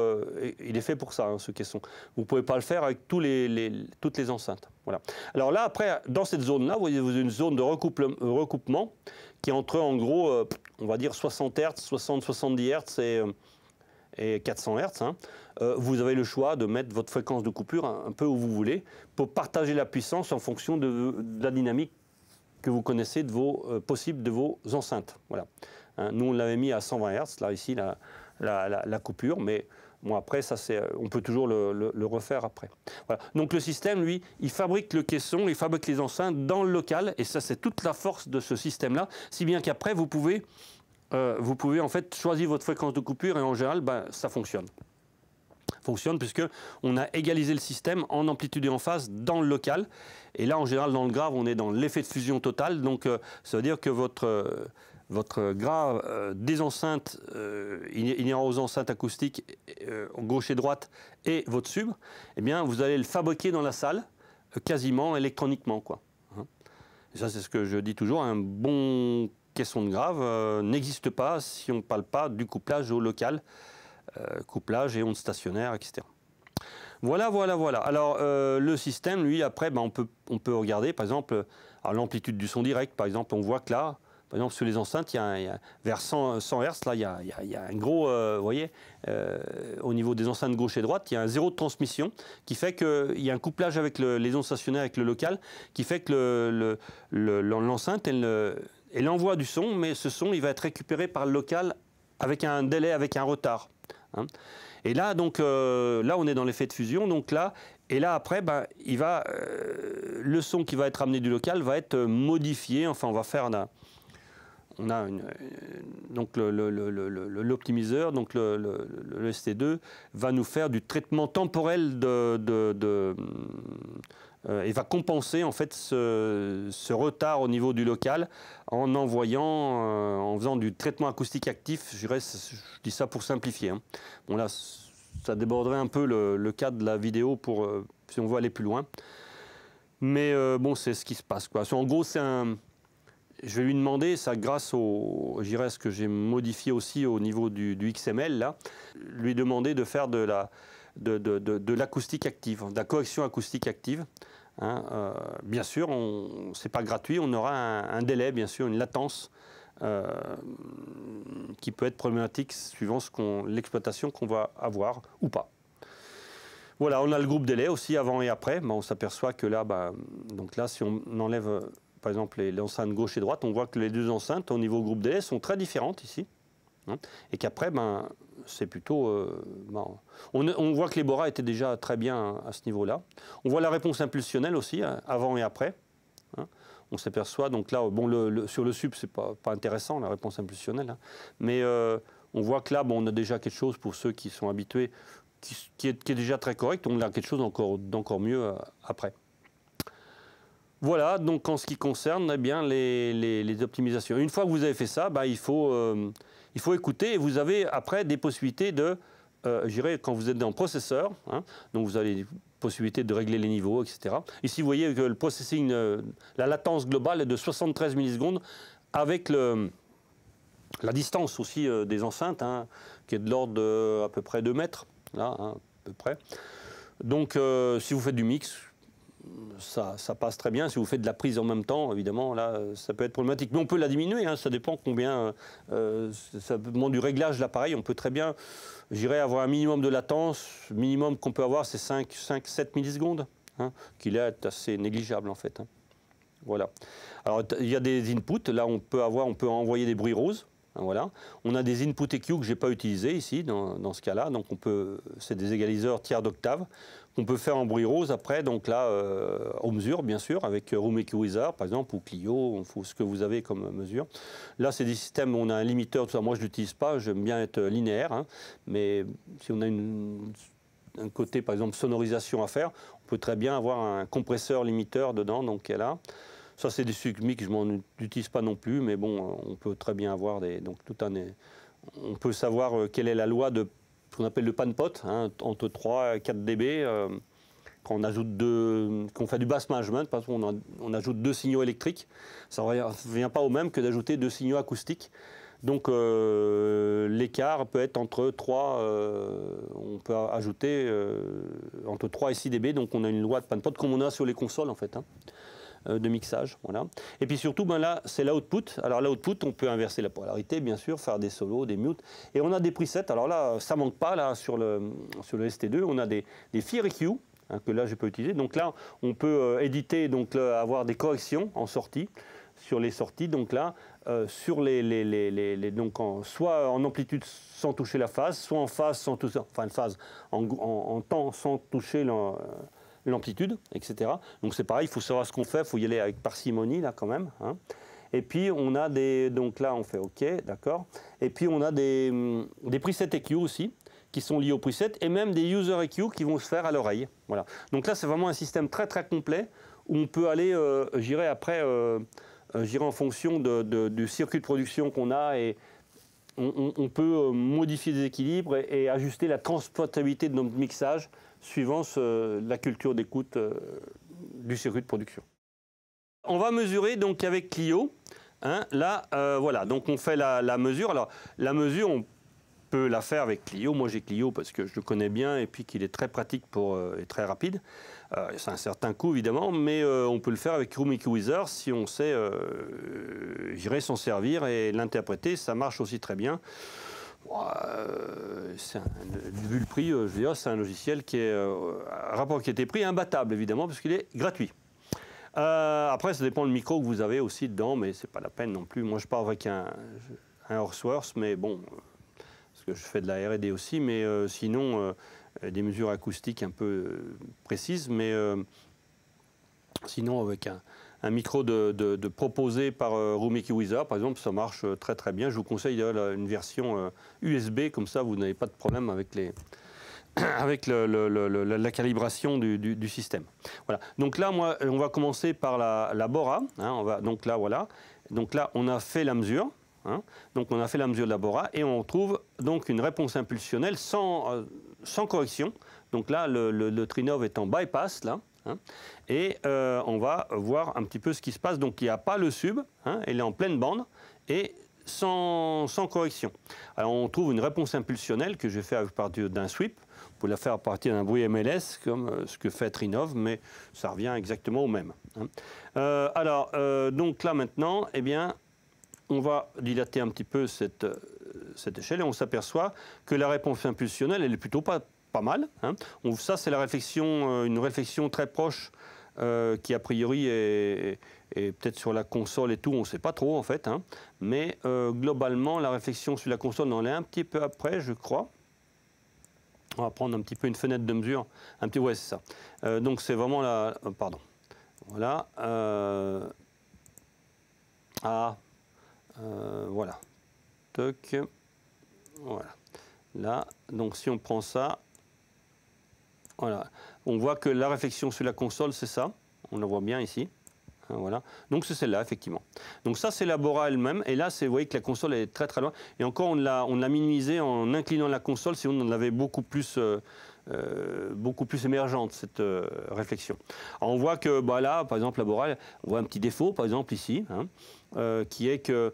ça, hein, ce caisson. Vous ne pouvez pas le faire avec toutes les enceintes. Voilà. Alors là, après, dans cette zone-là, vous avez une zone de recoupement qui est entre, en gros, on va dire 60 Hz, 70 Hz et 400 Hz. Hein. Vous avez le choix de mettre votre fréquence de coupure un peu où vous voulez pour partager la puissance en fonction de la dynamique que vous connaissez de vos possibles de vos enceintes. Voilà. Hein, nous, on l'avait mis à 120 Hz, là, ici, la coupure, mais bon, après, ça, on peut toujours le refaire après. Voilà. Donc, le système, lui, il fabrique le caisson, il fabrique les enceintes dans le local, et ça, c'est toute la force de ce système-là, si bien qu'après, vous pouvez en fait choisir votre fréquence de coupure, et en général, ben, ça fonctionne. Fonctionne puisqu'on a égalisé le système en amplitude et en phase dans le local. Et là, en général, dans le grave, on est dans l'effet de fusion total. Donc, ça veut dire que votre grave des enceintes inhérent aux enceintes acoustiques gauche et droite et votre sub, eh bien, vous allez le fabriquer dans la salle quasiment électroniquement, quoi. Et ça, c'est ce que je dis toujours, un bon caisson de grave n'existe pas si on ne parle pas du couplage au local. Couplage et ondes stationnaires, etc. Voilà. Alors, le système, lui, après, ben, on peut regarder, par exemple, l'amplitude du son direct. Par exemple, on voit que là, par exemple, sur les enceintes, il y a vers 100 Hz, là, il y a un gros, vous voyez, au niveau des enceintes gauche et droite, il y a un zéro de transmission qui fait qu'il y a un couplage avec les ondes stationnaires avec le local, qui fait que l'enceinte, elle envoie du son, mais ce son, il va être récupéré par le local avec un délai, avec un retard. Hein. Et là, donc, là, on est dans l'effet de fusion. Donc là, et là, après, ben, le son qui va être amené du local va être modifié. Enfin, on va faire donc l'optimiseur, donc le ST2, va nous faire du traitement temporel et va compenser en fait ce retard au niveau du local en en faisant du traitement acoustique actif. Je dis ça pour simplifier. Hein. Bon là, ça déborderait un peu le cadre de la vidéo pour si on veut aller plus loin. Mais bon, c'est ce qui se passe, quoi. En gros, je vais lui demander, ça grâce à ce que j'ai modifié aussi au niveau du XML, là, lui demander de faire de l'acoustique active, de la correction acoustique active. Hein, bien sûr, ce n'est pas gratuit, on aura un délai, bien sûr, une latence qui peut être problématique suivant l'exploitation qu'on va avoir ou pas. Voilà, on a le groupe délai aussi avant et après. Ben, on s'aperçoit que là, donc là, si on enlève par exemple les enceintes gauche et droite, on voit que les deux enceintes au niveau groupe délai sont très différentes ici. Hein, et qu'après, ben, c'est plutôt... on voit que les Bora étaient déjà très bien à ce niveau-là. On voit la réponse impulsionnelle aussi, avant et après. Hein. On s'aperçoit, donc là, bon, sur le sub, c'est pas intéressant, la réponse impulsionnelle. Hein. Mais on voit que là, bon, on a déjà quelque chose pour ceux qui sont habitués, qui est déjà très correct. On a quelque chose d'encore mieux après. Voilà, donc en ce qui concerne eh bien, les optimisations. Une fois que vous avez fait ça, il faut écouter et vous avez après des possibilités de, je dirais, quand vous êtes dans le processeur, hein, donc vous avez des possibilités de régler les niveaux, etc. Ici, vous voyez que le processing, la latence globale est de 73 millisecondes avec la distance aussi des enceintes, hein, qui est de l'ordre de à peu près 2 mètres, là, hein, à peu près. Donc, si vous faites du mix, ça passe très bien. Si vous faites de la prise en même temps, évidemment, là, ça peut être problématique. Mais on peut la diminuer, hein, ça dépend combien, ça demande du réglage de l'appareil. On peut très bien, j'irais avoir un minimum de latence. Le minimum qu'on peut avoir, c'est 5-7 millisecondes, hein, qui là est assez négligeable en fait. Hein. Voilà. Alors, il y a des inputs. Là, on peut envoyer des bruits roses. Voilà. On a des input EQ que je n'ai pas utilisés ici, dans ce cas-là. Donc, c'est des égaliseurs tiers d'octave qu'on peut faire en bruit rose après. Donc là, on mesure, bien sûr, avec Room EQ Wizard, par exemple, ou Clio, ce que vous avez comme mesure. Là, c'est des systèmes où on a un limiteur, tout ça. Moi, je ne l'utilise pas. J'aime bien être linéaire. Hein. Mais si on a un côté, par exemple, sonorisation à faire, on peut très bien avoir un compresseur limiteur dedans, donc là. Ça, c'est des SUGMI que je m'en utilise pas non plus, mais bon, on peut très bien avoir on peut savoir quelle est la loi de ce qu'on appelle le pan-pot, hein, entre 3 et 4 dB. Quand qu'on fait du bass management, parce qu'on ajoute 2 signaux électriques, ça ne revient pas au même que d'ajouter 2 signaux acoustiques. Donc l'écart peut être entre 3, on peut ajouter entre 3 et 6 dB, donc on a une loi de pan-pot comme on a sur les consoles en fait. Hein. De mixage, voilà. Et puis surtout, là, c'est l'output. Alors l'output, on peut inverser la polarité, bien sûr, faire des solos, des mutes. Et on a des presets. Alors là, ça manque pas, là, sur le ST2. On a des FIR EQ, hein, que là, je peux utiliser. Donc là, on peut éditer, donc avoir des corrections en sortie. sur les sorties. Donc là, sur soit en amplitude sans toucher la phase, soit en phase sans toucher, enfin phase en temps sans toucher l'amplitude, etc. Donc c'est pareil, il faut savoir ce qu'on fait, il faut y aller avec parcimonie là quand même. Hein. Et puis on a donc là on fait OK, d'accord. Et puis on a des presets EQ aussi, qui sont liés au preset, et même des user EQ qui vont se faire à l'oreille. Voilà. Donc là c'est vraiment un système très très complet, où on peut aller, j'irai après, j'irai en fonction du circuit de production qu'on a, et on peut modifier des équilibres et ajuster la transportabilité de notre mixage suivant la culture d'écoute du circuit de production. On va mesurer donc avec Clio. Hein, là, voilà, donc on fait la mesure. Alors, la mesure, on peut la faire avec Clio. Moi, j'ai Clio parce que je le connais bien et puis qu'il est très pratique et très rapide. C'est un certain coût, évidemment, mais on peut le faire avec Room Equalizer si on sait, j'irai s'en servir et l'interpréter. Ça marche aussi très bien. Vu le prix, je veux dire, c'est un logiciel qui est, rapport qualité-prix, imbattable, évidemment, parce qu'il est gratuit. Après, ça dépend du micro que vous avez aussi dedans, mais c'est pas la peine non plus. Moi, je pars avec un Horseworth, mais bon, parce que je fais de la R&D aussi, mais sinon, des mesures acoustiques un peu précises, mais sinon, avec un micro proposé par Room Equalizer, par exemple, ça marche très très bien. Je vous conseille une version USB, comme ça, vous n'avez pas de problème avec la calibration du système. Voilà. Donc là, on va commencer par la Bora. Hein, donc là, voilà. Donc là, on a fait la mesure. Hein, donc on a fait la mesure de la Bora et on trouve donc une réponse impulsionnelle sans correction. Donc là, le Trinov est en bypass là. Hein, et on va voir un petit peu ce qui se passe. Donc il n'y a pas le sub, hein, elle est en pleine bande et sans correction. Alors on trouve une réponse impulsionnelle que j'ai fait à partir d'un sweep. Vous pouvez la faire à partir d'un bruit MLS, comme ce que fait Trinov, mais ça revient exactement au même. Hein. Donc là maintenant, eh bien, on va dilater un petit peu cette échelle et on s'aperçoit que la réponse impulsionnelle, elle est plutôt pas mal. Hein. Ça, c'est une réflexion très proche qui, a priori, est peut-être sur la console et tout, on ne sait pas trop en fait. Hein. Mais globalement, la réflexion sur la console, on est un petit peu après, je crois. On va prendre un petit peu une fenêtre de mesure. Ouais, c'est ça. Donc c'est vraiment la... pardon. Voilà. Voilà. Toc. Voilà. Là, donc si on prend ça, voilà. On voit que la réflexion sur la console, c'est ça. On la voit bien ici. Voilà. Donc c'est celle-là, effectivement. Donc ça, c'est la Bora elle-même. Et là, vous voyez que la console est très très loin. Et encore, on l'a minimisé en inclinant la console, sinon on l'avait beaucoup plus émergente, cette réflexion. Alors on voit que là, par exemple, la Bora, on voit un petit défaut, par exemple ici, hein, qui est que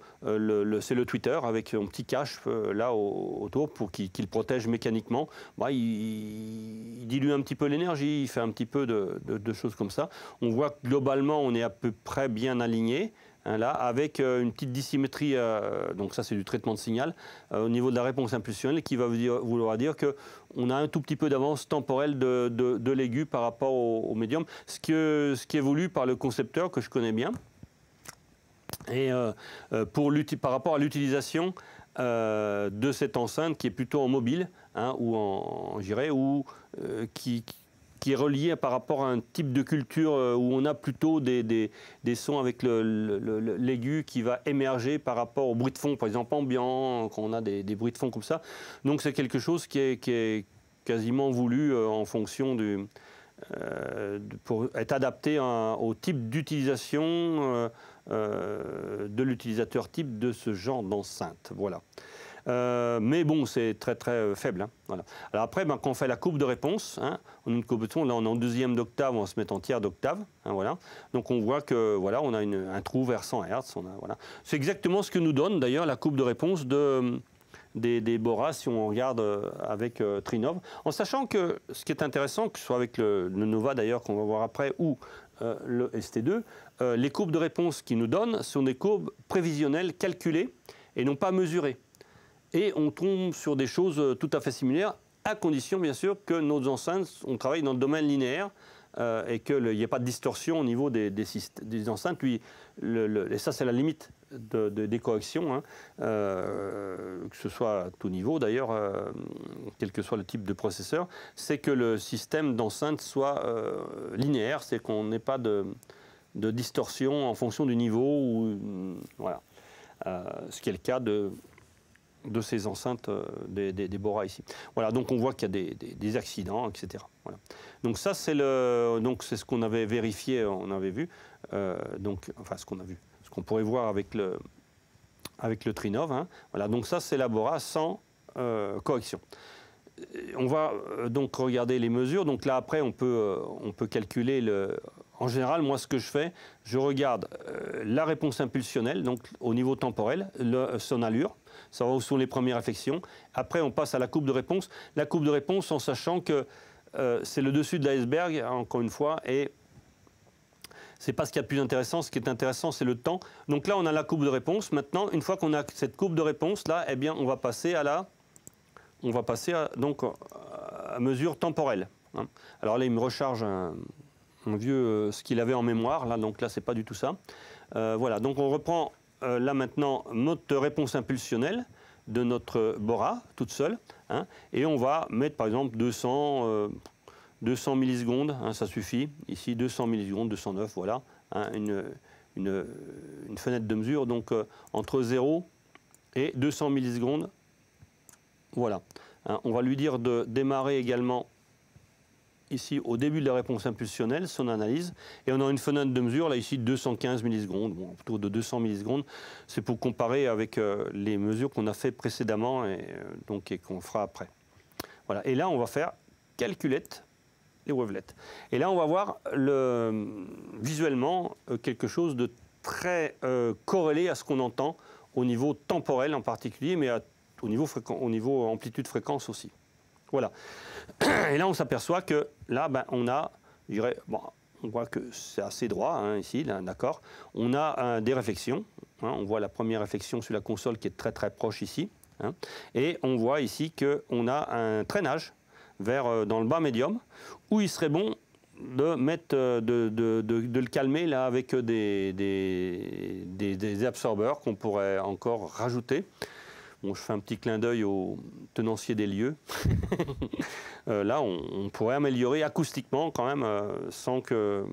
c'est le tweeter avec un petit cache là autour pour qu'il protège mécaniquement. Il dilue un petit peu l'énergie, il fait un petit peu de choses comme ça. On voit que globalement, on est à peu près bien aligné. Là, avec une petite dissymétrie, donc ça c'est du traitement de signal, au niveau de la réponse impulsionnelle qui va vouloir dire qu'on a un tout petit peu d'avance temporelle de l'aigu par rapport au médium, ce qui est voulu par le concepteur que je connais bien. Et par rapport à l'utilisation de cette enceinte qui est plutôt en mobile, hein, ou qui est relié par rapport à un type de culture où on a plutôt des sons avec l'aigu qui va émerger par rapport au bruit de fond, par exemple ambiant, quand on a des bruits de fond comme ça. Donc c'est quelque chose qui est quasiment voulu en fonction pour être adapté au type d'utilisation de l'utilisateur type de ce genre d'enceinte. Voilà. Mais bon, c'est très très faible. Hein, voilà. Alors après, quand on fait la courbe de réponse, hein, on a une courbe de son, là on est en deuxième d'octave, on va se mettre en tiers d'octave. Hein, voilà. Donc on voit que voilà, on a un trou vers 100 Hz. Voilà. C'est exactement ce que nous donne d'ailleurs la courbe de réponse des Bora si on regarde avec Trinov. En sachant que ce qui est intéressant, que ce soit avec le Nova d'ailleurs qu'on va voir après, ou le ST2, les courbes de réponse qu'ils nous donnent sont des courbes prévisionnelles calculées et non pas mesurées. Et on tombe sur des choses tout à fait similaires, à condition bien sûr que nos enceintes, on travaille dans le domaine linéaire, et qu'il n'y ait pas de distorsion au niveau des enceintes. Lui, et ça, c'est la limite des corrections, hein, que ce soit à tout niveau d'ailleurs, quel que soit le type de processeur, c'est que le système d'enceinte soit linéaire, c'est qu'on n'ait pas de distorsion en fonction du niveau, voilà. Ce qui est le cas de ces enceintes des Bora ici. Voilà, donc on voit qu'il y a des accidents, etc. Voilà. Donc ça, c'est ce qu'on avait vérifié, on avait vu, enfin ce qu'on a vu, ce qu'on pourrait voir avec le Trinov. Hein. Voilà, donc ça, c'est la Bora sans correction. On va donc regarder les mesures. Donc là, après, on peut calculer En général, moi, ce que je fais, je regarde la réponse impulsionnelle, donc au niveau temporel, son allure, savoir où sont les premières réflexions. Après, on passe à la courbe de réponse. La courbe de réponse, en sachant que c'est le dessus de l'iceberg, encore une fois, et c'est pas ce qu'il y a de plus intéressant. Ce qui est intéressant, c'est le temps. Donc là, on a la courbe de réponse. Maintenant, une fois qu'on a cette courbe de réponse, là, eh bien, on va passer à mesure temporelle. Hein. Alors là, il me recharge un vieux ce qu'il avait en mémoire. Là, donc là, c'est pas du tout ça. Voilà. Donc on reprend là maintenant notre réponse impulsionnelle de notre Bora toute seule, hein, et on va mettre par exemple 200 millisecondes. Hein, ça suffit. Ici 200 millisecondes, 209. Voilà. Hein, une fenêtre de mesure donc entre 0 et 200 millisecondes. Voilà. Hein, on va lui dire de démarrer également ici au début de la réponse impulsionnelle, son analyse, et on a une fenêtre de mesure, là ici 215 millisecondes, bon, autour de 200 millisecondes, c'est pour comparer avec les mesures qu'on a fait précédemment et qu'on fera après. Voilà, et là on va faire calculette les wavelets. Et là on va voir visuellement quelque chose de très corrélé à ce qu'on entend au niveau temporel en particulier, mais au niveau amplitude-fréquence aussi. Voilà. Et là, on s'aperçoit que là, on a, je dirais, bon, on voit que c'est assez droit, hein, ici, d'accord. On a des réflexions. Hein, on voit la première réflexion sur la console qui est très très proche ici. Hein, et on voit ici qu'on a un traînage dans le bas médium, où il serait bon de mettre, de le calmer là avec des absorbeurs qu'on pourrait encore rajouter. Bon, je fais un petit clin d'œil au tenancier des lieux. Là, on pourrait améliorer acoustiquement quand même, sans que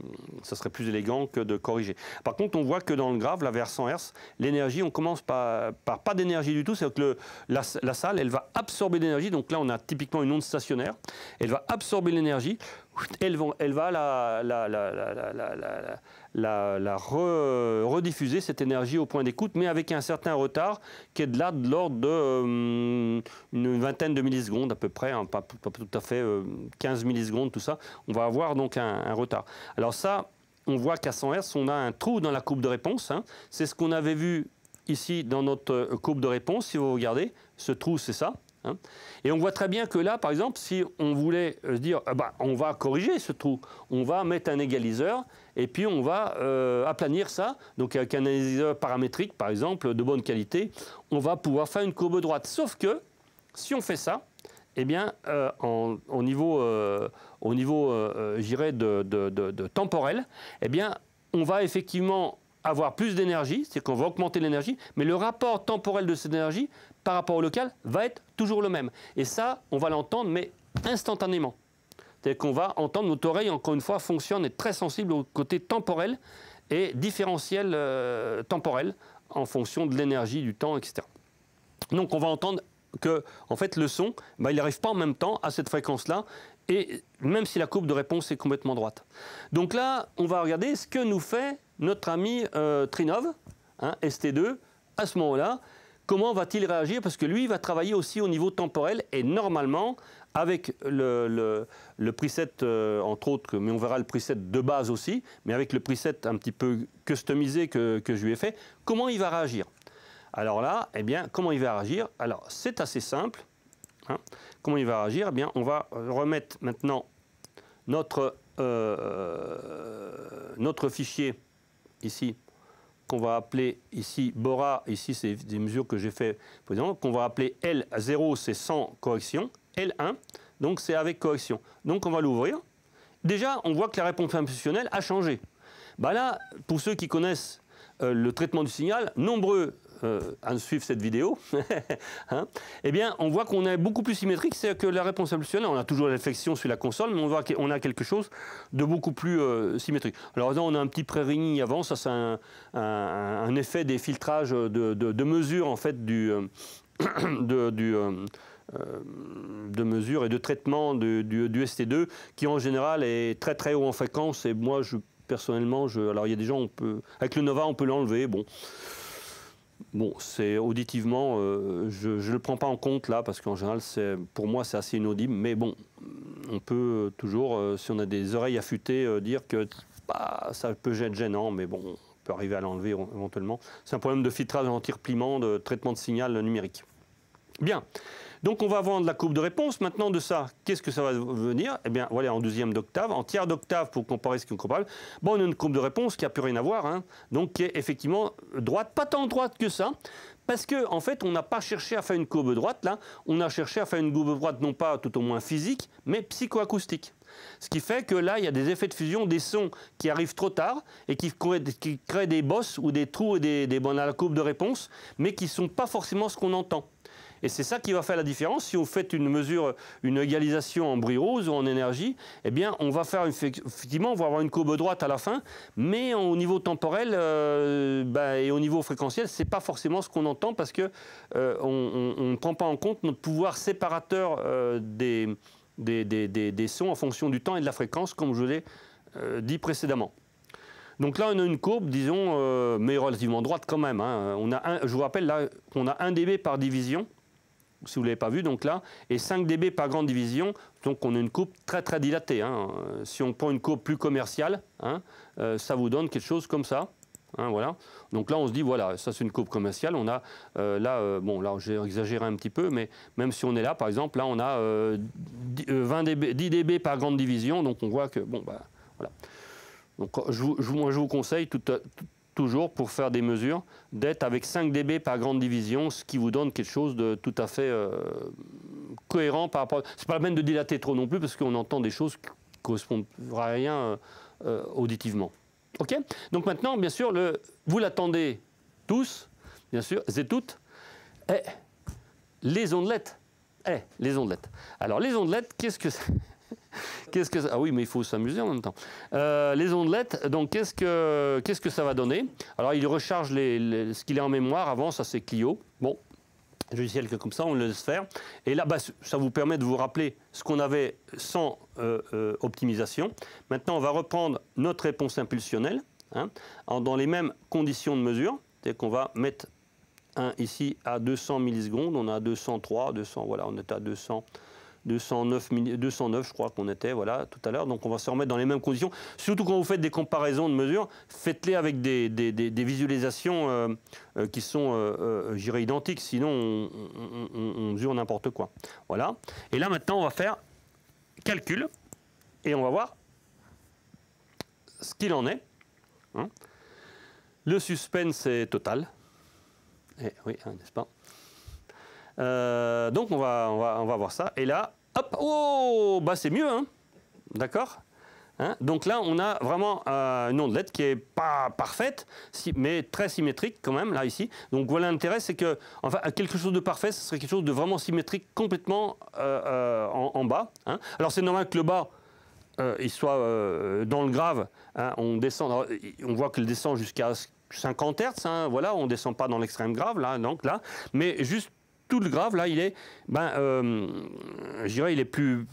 ça serait plus élégant que de corriger. Par contre, on voit que dans le grave, là, vers 100 Hz, l'énergie, on commence par pas d'énergie du tout. C'est-à-dire que la salle, elle va absorber l'énergie. Donc là, on a typiquement une onde stationnaire. Elle va absorber l'énergie. Elle va rediffuser cette énergie au point d'écoute, mais avec un certain retard qui est de l'ordre de une vingtaine de millisecondes à peu près, hein, pas tout à fait 15 millisecondes, tout ça. On va avoir donc un retard. Alors ça, on voit qu'à 100 Hz, on a un trou dans la courbe de réponse. Hein. C'est ce qu'on avait vu ici dans notre courbe de réponse. Si vous regardez, ce trou, c'est ça. Hein. Et on voit très bien que là, par exemple, si on voulait se dire on va corriger ce trou, on va mettre un égaliseur et puis on va aplanir ça, donc avec un égaliseur paramétrique, par exemple, de bonne qualité, on va pouvoir faire une courbe droite. Sauf que, si on fait ça, eh bien, au niveau j'irais de temporel, eh bien, on va effectivement avoir plus d'énergie, c'est qu'on va augmenter l'énergie, mais le rapport temporel de cette énergie par rapport au local va être toujours le même. Et ça, on va l'entendre, mais instantanément. C'est-à-dire qu'on va entendre, notre oreille, encore une fois, fonctionne, est très sensible au côté temporel et différentiel temporel en fonction de l'énergie, du temps, etc. Donc on va entendre que, en fait, le son, il n'arrive pas en même temps à cette fréquence-là, et même si la courbe de réponse est complètement droite. Donc là, on va regarder ce que nous fait notre ami Trinov, hein, ST2, à ce moment-là. Comment va-t-il réagir? Parce que lui, il va travailler aussi au niveau temporel, et normalement, avec le preset, entre autres, mais on verra le preset de base aussi, mais avec le preset un petit peu customisé que je lui ai fait, comment il va réagir? Alors là, eh bien, comment il va réagir? Alors, c'est assez simple. Hein. Comment il va réagir? Eh bien, on va remettre maintenant notre fichier ici, qu'on va appeler ici Bora. Ici, c'est des mesures que j'ai fait précédemment, qu'on va appeler L0, c'est sans correction. L1, donc c'est avec correction. Donc, on va l'ouvrir. déjà, on voit que la réponse impulsionnelle a changé. Bah là, pour ceux qui connaissent le traitement du signal, nombreux à suivre cette vidéo, hein, eh bien, on voit qu'on est beaucoup plus symétrique, c'est que la réponse impulsionnelle, on a toujours l'inflexion sur la console, mais on voit qu'on a quelque chose de beaucoup plus symétrique. Alors là, on a un petit pré-ringing avant, ça c'est un effet des filtrages de mesure en fait de mesure et de traitement du ST2 qui en général est très très haut en fréquence et moi personnellement, alors il y a des gens, avec le Nova on peut l'enlever, bon, c'est auditivement, je ne le prends pas en compte là parce qu'en général, pour moi, c'est assez inaudible. Mais bon, on peut toujours, si on a des oreilles affûtées, dire que ça peut être gênant, mais bon, on peut arriver à l'enlever éventuellement. C'est un problème de filtrage anti-repliement, de traitement de signal numérique. Bien. Donc on va avoir de la courbe de réponse. Maintenant de ça, qu'est-ce que ça va venir? Eh bien voilà, en deuxième d'octave, en tiers d'octave pour comparer ce qui est comparable. Bon, on a une courbe de réponse qui n'a plus rien à voir, hein, donc qui est effectivement droite, pas tant droite que ça, parce qu'en en fait on n'a pas cherché à faire une courbe droite là, on a cherché à faire une courbe droite non pas tout au moins physique, mais psychoacoustique. Ce qui fait que là, il y a des effets de fusion, des sons qui arrivent trop tard et qui créent des bosses ou des trous dans la courbe de réponse, mais qui ne sont pas forcément ce qu'on entend. Et c'est ça qui va faire la différence. Si vous faites une mesure, une égalisation en bruit rose ou en énergie, eh bien, on va faire effectivement, on va avoir une courbe droite à la fin, mais au niveau temporel et au niveau fréquentiel, c'est pas forcément ce qu'on entend parce que on ne prend pas en compte notre pouvoir séparateur des sons en fonction du temps et de la fréquence, comme je l'ai dit précédemment. Donc là, on a une courbe, disons, mais relativement droite quand même, hein. Je vous rappelle là qu'on a 1 dB par division, si vous ne l'avez pas vu, donc là, et 5 dB par grande division, donc on a une courbe très très dilatée, hein. Si on prend une courbe plus commerciale, hein, ça vous donne quelque chose comme ça. Hein, voilà. Donc là, on se dit, voilà, ça c'est une courbe commerciale. On a bon, là j'ai exagéré un petit peu, mais même si on est là, par exemple, là on a 10 dB par grande division, donc on voit que, bon, voilà. Donc je vous conseille toujours, pour faire des mesures, d'être avec 5 dB par grande division, ce qui vous donne quelque chose de tout à fait cohérent par rapport... C'est pas la peine de dilater trop non plus, parce qu'on entend des choses qui ne correspondent à rien auditivement. OK? Donc maintenant, bien sûr, vous l'attendez tous, bien sûr, et toutes, les ondelettes. Les ondelettes. Alors, les ondelettes, qu'est-ce que c'est? Ah oui, mais il faut s'amuser en même temps. Les ondelettes, donc qu'est-ce que ça va donner? Alors, il recharge ce qu'il a en mémoire. Avant, ça c'est Clio. Bon, logiciel comme ça, on le laisse faire. Et là, ça vous permet de vous rappeler ce qu'on avait sans optimisation. Maintenant, on va reprendre notre réponse impulsionnelle, hein, dans les mêmes conditions de mesure. C'est-à-dire qu'on va mettre ici à 200 millisecondes. On a 203, 200, voilà, on est à 209, je crois qu'on était, voilà, tout à l'heure. Donc on va se remettre dans les mêmes conditions. Surtout quand vous faites des comparaisons de mesures, faites-les avec des visualisations qui sont, je dirais, identiques. Sinon, on mesure n'importe quoi. Voilà. Et là, maintenant, on va faire calcul. Et on va voir ce qu'il en est. Hein. Le suspense est total. Oui, n'est-ce pas? Donc on va voir ça. Et là, hop, oh, c'est mieux, hein, d'accord, hein. Donc là, on a vraiment une ondelette qui est pas parfaite, mais très symétrique quand même, là, ici. Donc voilà, l'intérêt, c'est que, enfin, quelque chose de parfait, ce serait quelque chose de vraiment symétrique complètement en bas, hein. Alors c'est normal que le bas, il soit dans le grave, hein, on descend, alors, on voit qu'il descend jusqu'à 50 Hz, hein, voilà, on ne descend pas dans l'extrême grave, là, donc là, mais juste tout le grave, là, il est, je dirais, il est plus,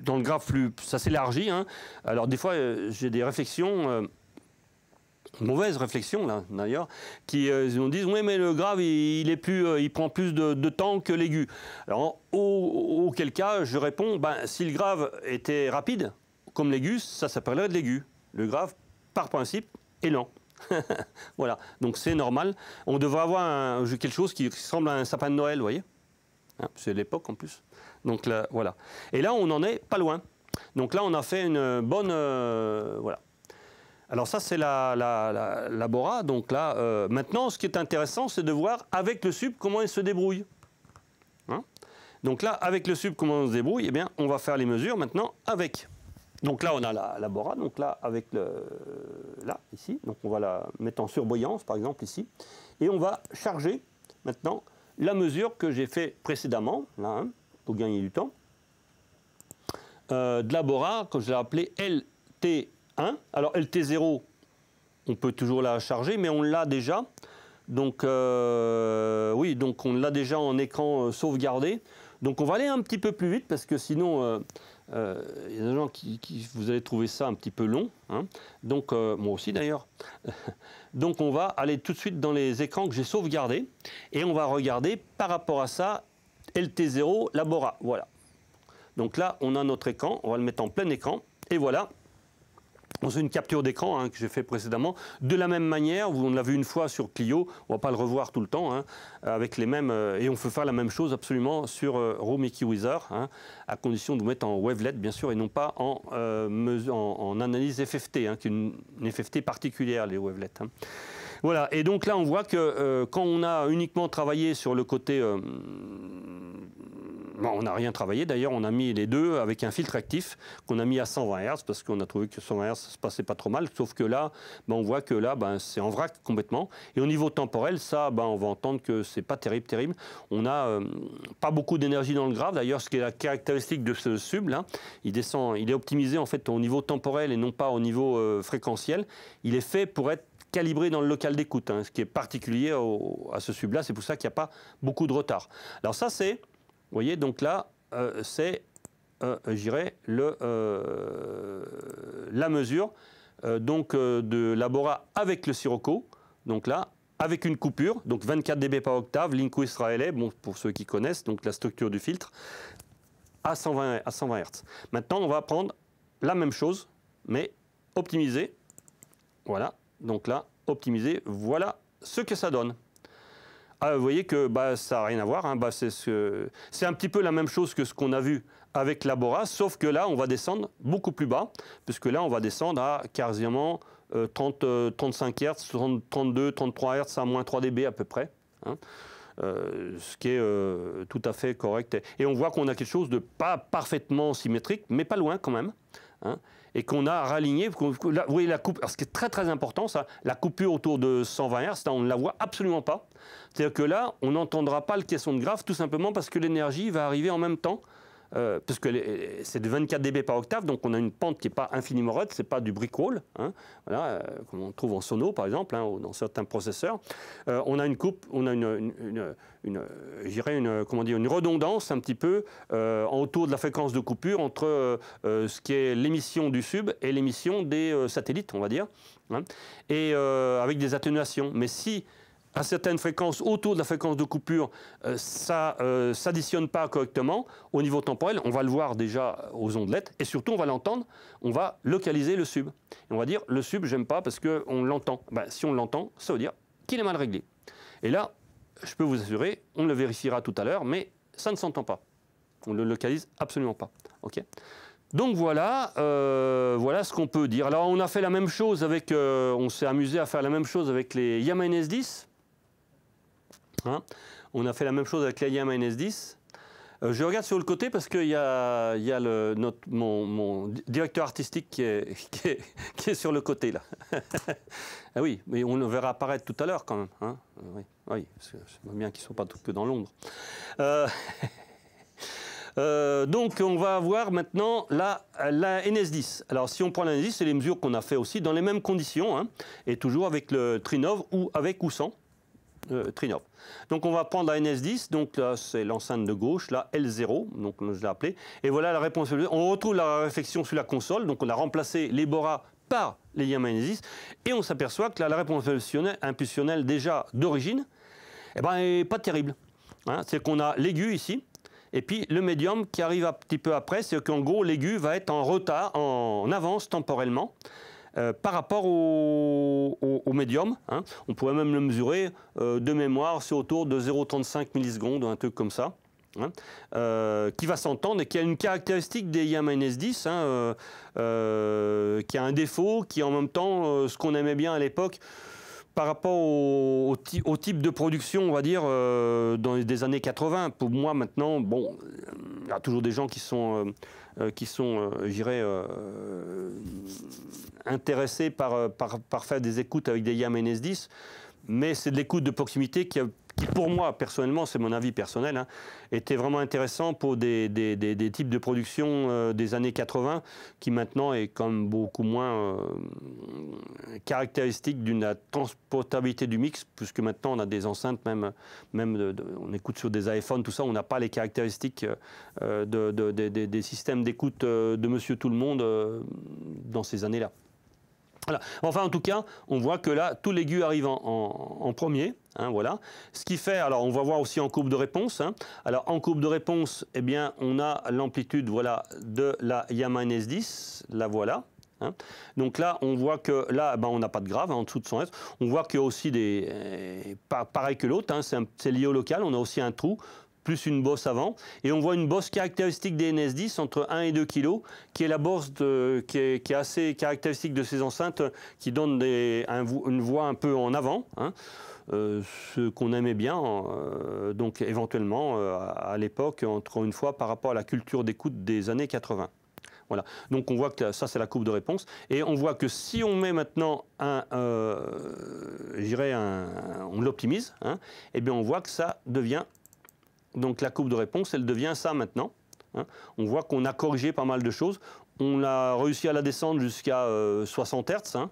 dans le grave, ça s'élargit, hein. Alors, des fois, j'ai des réflexions, mauvaises réflexions, là, d'ailleurs, qui nous disent, oui, mais le grave, il prend plus de temps que l'aigu. Alors, auquel cas, je réponds, si le grave était rapide, comme l'aigu, ça s'appellerait de l'aigu. Le grave, par principe, est lent. Voilà, donc c'est normal. On devrait avoir quelque chose qui ressemble à un sapin de Noël, vous voyez, hein, c'est l'époque en plus. Donc là, voilà. Et là, on n'en est pas loin. Donc là, on a fait une bonne... voilà. Alors ça, c'est la Bora. Donc là, maintenant, ce qui est intéressant, c'est de voir avec le sub comment il se débrouille. Hein. Donc là, avec le sub, comment on se débrouille? Eh bien, on va faire les mesures maintenant avec. Donc là, on a la Bora, donc là, avec là, ici, donc on va la mettre en surbrillance, par exemple, ici, et on va charger, maintenant, la mesure que j'ai fait précédemment, là, hein, pour gagner du temps, de la Bora, que je l'ai appelée LT1. Alors, LT0, on peut toujours la charger, mais on l'a déjà. Donc, oui, donc on l'a déjà en écran sauvegardé. Donc, on va aller un petit peu plus vite, parce que sinon... il y a des gens vous allez trouver ça un petit peu long, hein. Donc moi aussi d'ailleurs. Donc on va aller tout de suite dans les écrans que j'ai sauvegardés et on va regarder par rapport à ça LT0 la Bora. Voilà. Donc là on a notre écran, on va le mettre en plein écran et voilà. C'est une capture d'écran hein, que j'ai fait précédemment. De la même manière, on l'a vu une fois sur Clio, on ne va pas le revoir tout le temps, hein, avec les mêmes, et on peut faire la même chose absolument sur RawMickey Wizard, hein, à condition de vous mettre en wavelet, bien sûr, et non pas en analyse FFT, hein, qui est une FFT particulière, les wavelets. Hein. Voilà, et donc là, on voit que quand on a uniquement travaillé sur le côté... bon, on n'a rien travaillé, d'ailleurs, on a mis les deux avec un filtre actif qu'on a mis à 120 Hz parce qu'on a trouvé que 120 Hz, ça se passait pas trop mal, sauf que là, on voit que là, c'est en vrac complètement. Et au niveau temporel, ça, on va entendre que c'est pas terrible. On n'a pas beaucoup d'énergie dans le grave, d'ailleurs, ce qui est la caractéristique de ce sub, là, il est optimisé en fait au niveau temporel et non pas au niveau fréquentiel. Il est fait pour être calibré dans le local d'écoute, hein, ce qui est particulier à ce sub-là, c'est pour ça qu'il n'y a pas beaucoup de retard. Alors ça, c'est, vous voyez, donc là, c'est, je dirais, la mesure de la Bora avec le Sirocco, donc là, avec une coupure, donc 24 dB par octave, Linkwist Rayleigh, bon, pour ceux qui connaissent, donc la structure du filtre, à 120 Hz. Maintenant, on va prendre la même chose, mais optimisée, voilà. Donc là, optimiser, voilà ce que ça donne. Ah, vous voyez que ça n'a rien à voir, hein, c'est un petit peu la même chose que ce qu'on a vu avec la Bora, sauf que là, on va descendre beaucoup plus bas, puisque là, on va descendre à quasiment 35 Hz, 32, 33 Hz à moins 3 dB à peu près. Hein. Ce qui est tout à fait correct. Et on voit qu'on a quelque chose de pas parfaitement symétrique, mais pas loin quand même. Hein, et qu'on a raligné, vous voyez la coupe, alors ce qui est très important, ça, la coupure autour de 120 Hz, on ne la voit absolument pas. C'est-à-dire que là, on n'entendra pas le caisson de grave, tout simplement parce que l'énergie va arriver en même temps, parce que c'est de 24 dB par octave, donc on a une pente qui n'est pas infiniment raide, ce n'est pas du brickroll, hein, voilà, comme on trouve en sono par exemple, hein, ou dans certains processeurs. On a une coupe, on a une redondance un petit peu autour de la fréquence de coupure entre ce qui est l'émission du sub et l'émission des satellites, on va dire, hein, et avec des atténuations. Mais si à certaines fréquences, autour de la fréquence de coupure, ça ne s'additionne pas correctement au niveau temporel, on va le voir déjà aux ondelettes, et surtout on va l'entendre, on va localiser le sub. Et on va dire, le sub, j'aime pas parce qu'on l'entend. Si on l'entend, ça veut dire qu'il est mal réglé. Et là, je peux vous assurer, on le vérifiera tout à l'heure, mais ça ne s'entend pas. On ne le localise absolument pas. Okay. Donc voilà, voilà ce qu'on peut dire. Alors on a fait la même chose avec, on s'est amusé à faire la même chose avec les Yamaha NS10. Hein, on a fait la même chose avec la Yamaha NS10. Je regarde sur le côté parce qu'il y a mon directeur artistique qui est sur le côté là. Ah oui, mais on le verra apparaître tout à l'heure quand même. Hein, oui, c'est bien qu'ils ne soient pas que dans l'ombre. Donc on va avoir maintenant la NS10. Alors si on prend la NS10, c'est les mesures qu'on a fait aussi dans les mêmes conditions, hein, et toujours avec le Trinov ou avec ou sans Trinov. Donc on va prendre la NS10, donc là c'est l'enceinte de gauche, là L0, donc je l'ai appelé, et voilà la réponse. On retrouve la réflexion sur la console, donc on a remplacé les Bora par les Yamaha NS10, et on s'aperçoit que là, la réponse impulsionnelle déjà d'origine, n'est pas terrible. Hein, c'est qu'on a l'aigu ici, et puis le médium qui arrive un petit peu après, c'est qu'en gros l'aigu va être en retard, en avance temporellement, par rapport au médium. Hein. On pourrait même le mesurer de mémoire, c'est autour de 0,35 millisecondes, un truc comme ça, hein, qui va s'entendre et qui a une caractéristique des Yamaha NS10, hein, qui a un défaut, qui en même temps, ce qu'on aimait bien à l'époque, par rapport au type de production, on va dire, dans les années 80, pour moi maintenant, bon, il y a toujours des gens qui sont je dirais, intéressés par faire des écoutes avec des Yamaha NS10, mais c'est de l'écoute de proximité qui, pour moi, personnellement, c'est mon avis personnel, hein, était vraiment intéressant pour des types de production des années 80, qui maintenant est quand même beaucoup moins caractéristique d'une transportabilité du mix, puisque maintenant on a des enceintes, on écoute sur des iPhones, tout ça, on n'a pas les caractéristiques des systèmes d'écoute de Monsieur Tout-le-Monde dans ces années-là. Voilà. Enfin, en tout cas, on voit que là, tout l'aigu arrive en premier. Hein, voilà. Ce qui fait, alors on va voir aussi en courbe de réponse. Hein. Alors en courbe de réponse, eh bien, on a l'amplitude voilà, de la Yamaha NS10. La voilà. Hein. Donc là, on voit que là, ben, on n'a pas de grave hein, en dessous de 100 Hz. On voit qu'il y a aussi des. Pareil que l'autre, hein, c'est lié au local. On a aussi un trou, plus une bosse avant. Et on voit une bosse caractéristique des NS10 entre 1 et 2 kg, qui est la bosse qui est assez caractéristique de ces enceintes, qui donne une voix un peu en avant. Hein. Ce qu'on aimait bien, donc éventuellement à l'époque, encore une fois, par rapport à la culture d'écoute des années 80. Voilà. Donc on voit que ça c'est la courbe de réponse. Et on voit que si on met maintenant on l'optimise, hein, et bien on voit que ça devient, donc la courbe de réponse, elle devient ça maintenant. Hein. On voit qu'on a corrigé pas mal de choses. On a réussi à la descendre jusqu'à 60 Hz. Hein.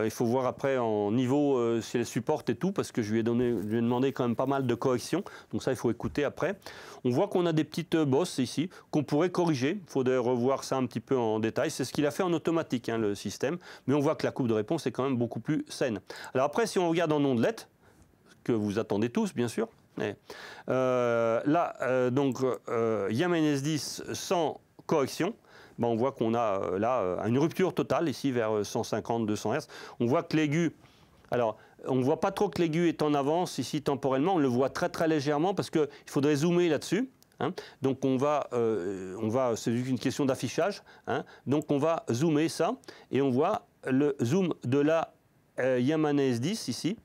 Il faut voir après en niveau si elle supporte et tout, parce que je lui ai demandé quand même pas mal de corrections. Donc ça, il faut écouter après. On voit qu'on a des petites bosses ici qu'on pourrait corriger. Il faudrait revoir ça un petit peu en détail. C'est ce qu'il a fait en automatique, hein, le système. Mais on voit que la courbe de réponse est quand même beaucoup plus saine. Alors après, si on regarde en ondelette, que vous attendez tous, bien sûr. Donc, Yamaha NS10 sans correction. Ben, on voit qu'on a là une rupture totale, ici vers 150-200 Hz. On voit que l'aigu, alors on ne voit pas trop que l'aigu est en avance ici temporellement, on le voit très très légèrement parce qu'il faudrait zoomer là-dessus. Hein. Donc c'est une question d'affichage, hein. Donc on va zoomer ça et on voit le zoom de la Yamaha NS10 ici.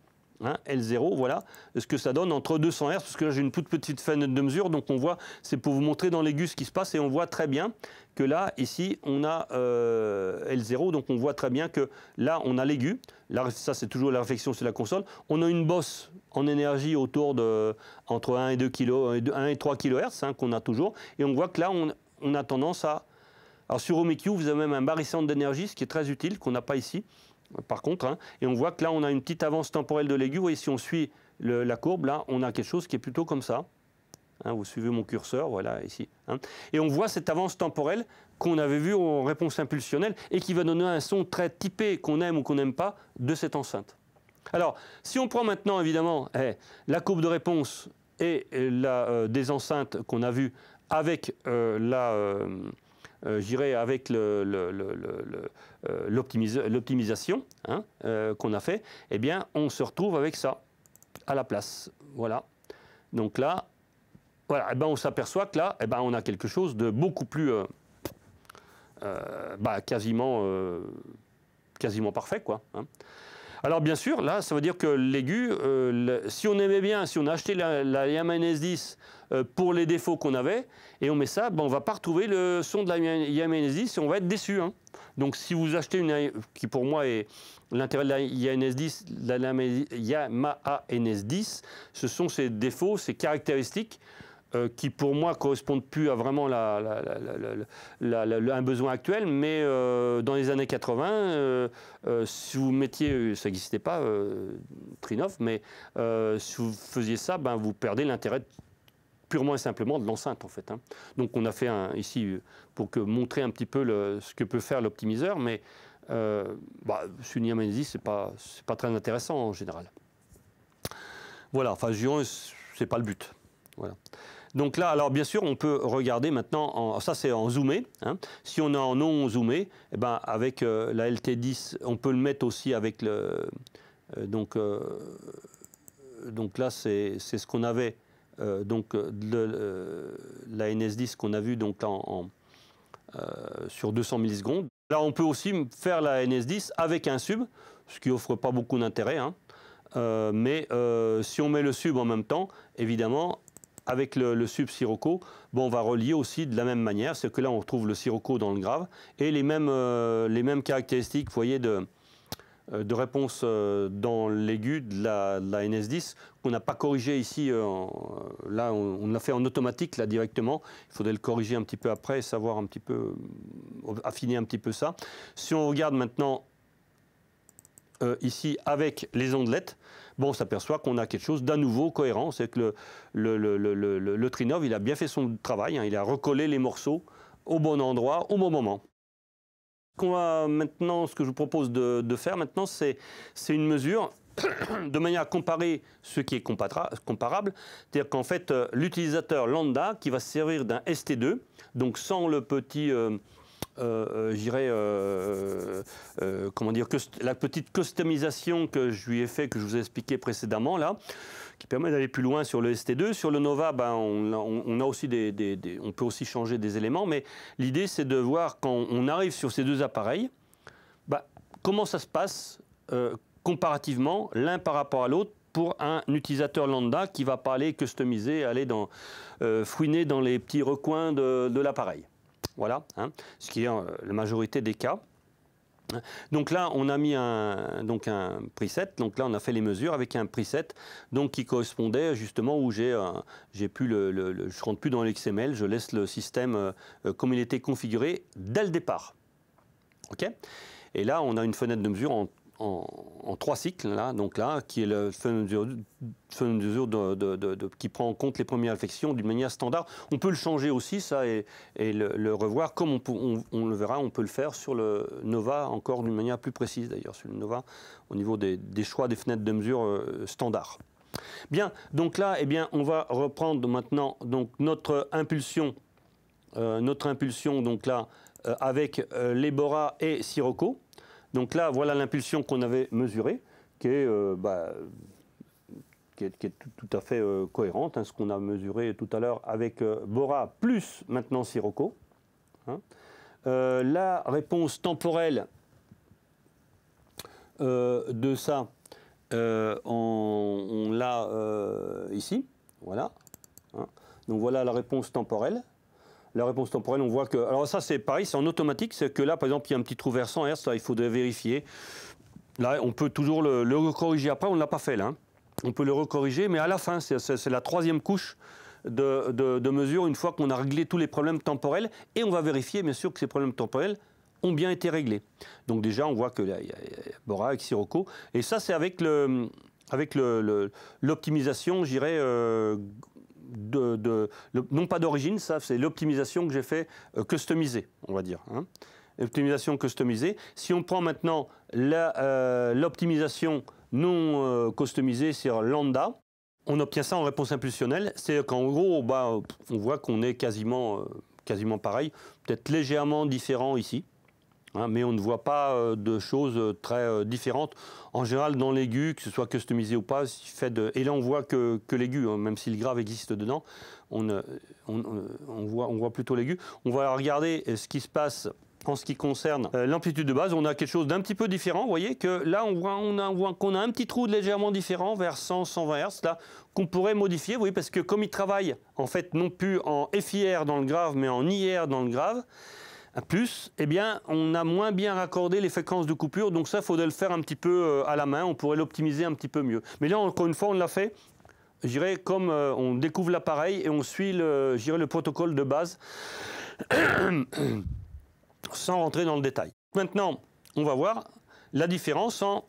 Hein, L0, voilà, ce que ça donne entre 200 Hz, parce que là j'ai une toute petite fenêtre de mesure, donc on voit, c'est pour vous montrer dans l'aigu ce qui se passe, et on voit très bien que là, ici, on a L0, donc on voit très bien que là, on a l'aigu, là, ça c'est toujours la réflexion sur la console, on a une bosse en énergie autour de entre 1 et 2 kg, 1 et 3 kHz, hein, qu'on a toujours, et on voit que là, on a tendance à... Alors sur OmiQ, vous avez même un barrissant d'énergie, ce qui est très utile, qu'on n'a pas ici. Par contre, hein, et on voit que là, on a une petite avance temporelle de l'aigu. Et si on suit la courbe, là, on a quelque chose qui est plutôt comme ça. Hein, vous suivez mon curseur, voilà, ici. Hein. Et on voit cette avance temporelle qu'on avait vue en réponse impulsionnelle et qui va donner un son très typé, qu'on aime ou qu'on n'aime pas, de cette enceinte. Alors, si on prend maintenant, évidemment, la courbe de réponse et des enceintes qu'on a vues avec j'irai avec l'optimisation hein, qu'on a fait, eh bien, on se retrouve avec ça à la place. Voilà. Donc là, voilà, eh ben, on s'aperçoit que là, eh ben, on a quelque chose de beaucoup plus quasiment parfait, quoi. Hein. Alors bien sûr, là, ça veut dire que l'aigu, si on aimait bien, si on a acheté la Yamaha NS10 pour les défauts qu'on avait, et on met ça, ben, on ne va pas retrouver le son de la Yamaha NS10 et on va être déçu. Hein. Donc si vous achetez une, qui pour moi est l'intérêt de la Yamaha NS10, ce sont ses défauts, ses caractéristiques, qui pour moi ne correspondent plus à vraiment un besoin actuel, mais dans les années 80, si vous mettiez, ça n'existait pas, Trinnov, mais si vous faisiez ça, ben, vous perdez l'intérêt purement et simplement de l'enceinte en fait. Hein. Donc on a fait ici pour montrer un petit peu ce que peut faire l'optimiseur, mais sur une Yamaha NS10, c'est pas très intéressant en général. Voilà, enfin je dirais, c'est pas le but. Voilà. Donc là, alors bien sûr, on peut regarder maintenant, ça c'est en zoomé. Hein. Si on est en non zoomé, eh ben, avec la LT10, on peut le mettre aussi avec le... donc là, c'est ce qu'on avait, la NS10 qu'on a vu donc, sur 200 millisecondes. Là, on peut aussi faire la NS10 avec un sub, ce qui offre pas beaucoup d'intérêt. Hein. mais si on met le sub en même temps, évidemment, avec le sub Sirocco, bon, on va relier aussi de la même manière. C'est que là, on retrouve le Sirocco dans le grave et les mêmes caractéristiques, vous voyez, de réponse dans l'aigu de la NS10 qu'on n'a pas corrigé ici. Là, on l'a fait en automatique là directement. Il faudrait le corriger un petit peu après, savoir un petit peu, affiner un petit peu ça. Si on regarde maintenant ici avec les ondelettes, bon, on s'aperçoit qu'on a quelque chose d'à nouveau cohérent. C'est que le Trinov, il a bien fait son travail, hein, il a recollé les morceaux au bon endroit, au bon moment. Ce que je vous propose de faire maintenant, c'est une mesure de manière à comparer ce qui est comparable. C'est-à-dire qu'en fait, l'utilisateur lambda qui va se servir d'un ST2, donc sans le petit, comment dire, la petite customisation que je lui ai fait, que je vous ai expliqué précédemment là, qui permet d'aller plus loin sur le ST2. Sur le Nova, ben, on a aussi on peut aussi changer des éléments, mais l'idée c'est de voir quand on arrive sur ces deux appareils, ben, comment ça se passe comparativement l'un par rapport à l'autre pour un utilisateur lambda qui ne va pas aller customiser, aller fouiner dans les petits recoins de l'appareil. Voilà, hein, ce qui est la majorité des cas. Donc là, on a mis un preset. Donc là, on a fait les mesures avec un preset donc, qui correspondait justement où je ne rentre plus dans l'XML, je laisse le système comme il était configuré dès le départ. OK ? Et là, on a une fenêtre de mesure en 3 cycles, là, donc là, qui est le fenêtre de mesure qui prend en compte les premières inflexions d'une manière standard. On peut le changer aussi, ça, et le revoir, comme on le verra, on peut le faire sur le Nova, encore d'une manière plus précise d'ailleurs, sur le Nova, au niveau des choix des fenêtres de mesure standard. Bien, donc là, eh bien, on va reprendre maintenant donc, notre impulsion donc là, avec les Bora et Sirocco. Donc là, voilà l'impulsion qu'on avait mesurée, qui est tout à fait cohérente, hein, ce qu'on a mesuré tout à l'heure avec Bora plus maintenant Sirocco. Hein. La réponse temporelle de ça, on l'a ici, voilà. Hein. Donc voilà la réponse temporelle. La réponse temporelle, on voit que... Alors ça, c'est pareil, c'est en automatique. C'est que là, par exemple, il y a un petit trou versant Hertz, là, il faudrait vérifier. Là, on peut toujours le recorriger. Après, on ne l'a pas fait, là. Hein. On peut le recorriger, mais à la fin, c'est la 3e couche de mesure, une fois qu'on a réglé tous les problèmes temporels. Et on va vérifier, bien sûr, que ces problèmes temporels ont bien été réglés. Donc déjà, on voit que là, il y a Bora avec Sirocco. Et ça, c'est avec l'optimisation, je dirais... non pas d'origine, ça c'est l'optimisation que j'ai fait customisée, on va dire. Hein. L'optimisation customisée. Si on prend maintenant l'optimisation non customisée sur lambda, on obtient ça en réponse impulsionnelle. C'est qu'en gros, bah, on voit qu'on est quasiment pareil, peut-être légèrement différent ici. Hein, mais on ne voit pas de choses très différentes. En général, dans l'aigu, que ce soit customisé ou pas, et là on voit que l'aigu, hein, même si le grave existe dedans, on voit plutôt l'aigu. On va regarder ce qui se passe en ce qui concerne l'amplitude de base. On a quelque chose d'un petit peu différent. Vous voyez que là, on voit qu'on a un petit trou légèrement différent, vers 100-120 Hz, là, qu'on pourrait modifier. Vous voyez, parce que comme il travaille, en fait, non plus en FIR dans le grave, mais en IR dans le grave, plus, eh bien, on a moins bien raccordé les fréquences de coupure, donc ça, il faudrait le faire un petit peu à la main, on pourrait l'optimiser un petit peu mieux. Mais là, encore une fois, on l'a fait, je dirais, comme on découvre l'appareil et on suit le protocole de base, sans rentrer dans le détail. Maintenant, on va voir la différence en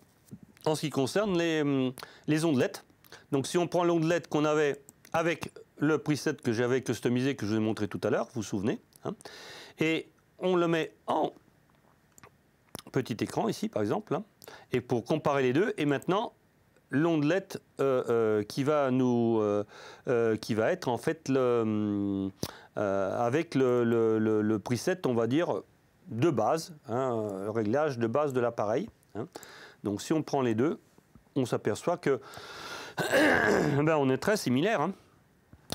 ce qui concerne les ondelettes. Donc, si on prend l'ondelette qu'on avait avec le preset que j'avais customisé, que je vous ai montré tout à l'heure, vous vous souvenez, hein, et on le met en petit écran ici, par exemple, hein, et pour comparer les deux. Et maintenant, l'ondelette qui va être en fait avec le preset, on va dire, de base, hein, réglage de base de l'appareil. Hein. Donc, si on prend les deux, on s'aperçoit que ben, on est très similaires. Hein.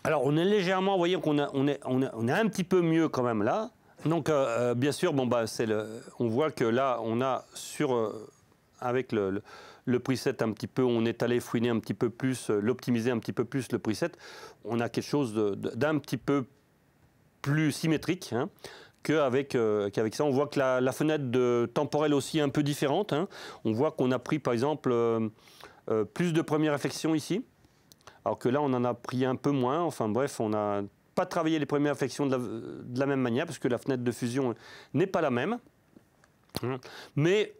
Alors, on est légèrement, vous voyez qu'on on est un petit peu mieux quand même là. Donc, bien sûr, bon, bah, on voit que là, on a sur avec le preset un petit peu, on est allé fouiner un petit peu plus, l'optimiser un petit peu plus le preset, on a quelque chose d'un petit peu plus symétrique, hein, qu'avec ça. On voit que la fenêtre temporelle aussi est un peu différente, hein. On voit qu'on a pris par exemple plus de première réflexion ici, alors que là on en a pris un peu moins. Enfin bref, on n'a pas travaillé les premières réflexions de la même manière, parce que la fenêtre de fusion n'est pas la même. Hein. Mais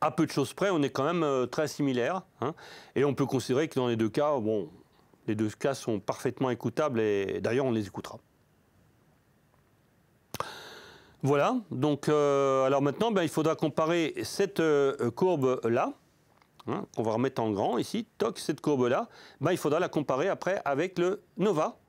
à peu de choses près, on est quand même très similaires, hein. Et on peut considérer que dans les deux cas, bon, les deux cas sont parfaitement écoutables, et d'ailleurs on les écoutera. Voilà, donc alors maintenant, il faudra comparer cette courbe-là, hein, qu'on va remettre en grand ici, toc, cette courbe-là, il faudra la comparer après avec le Nova,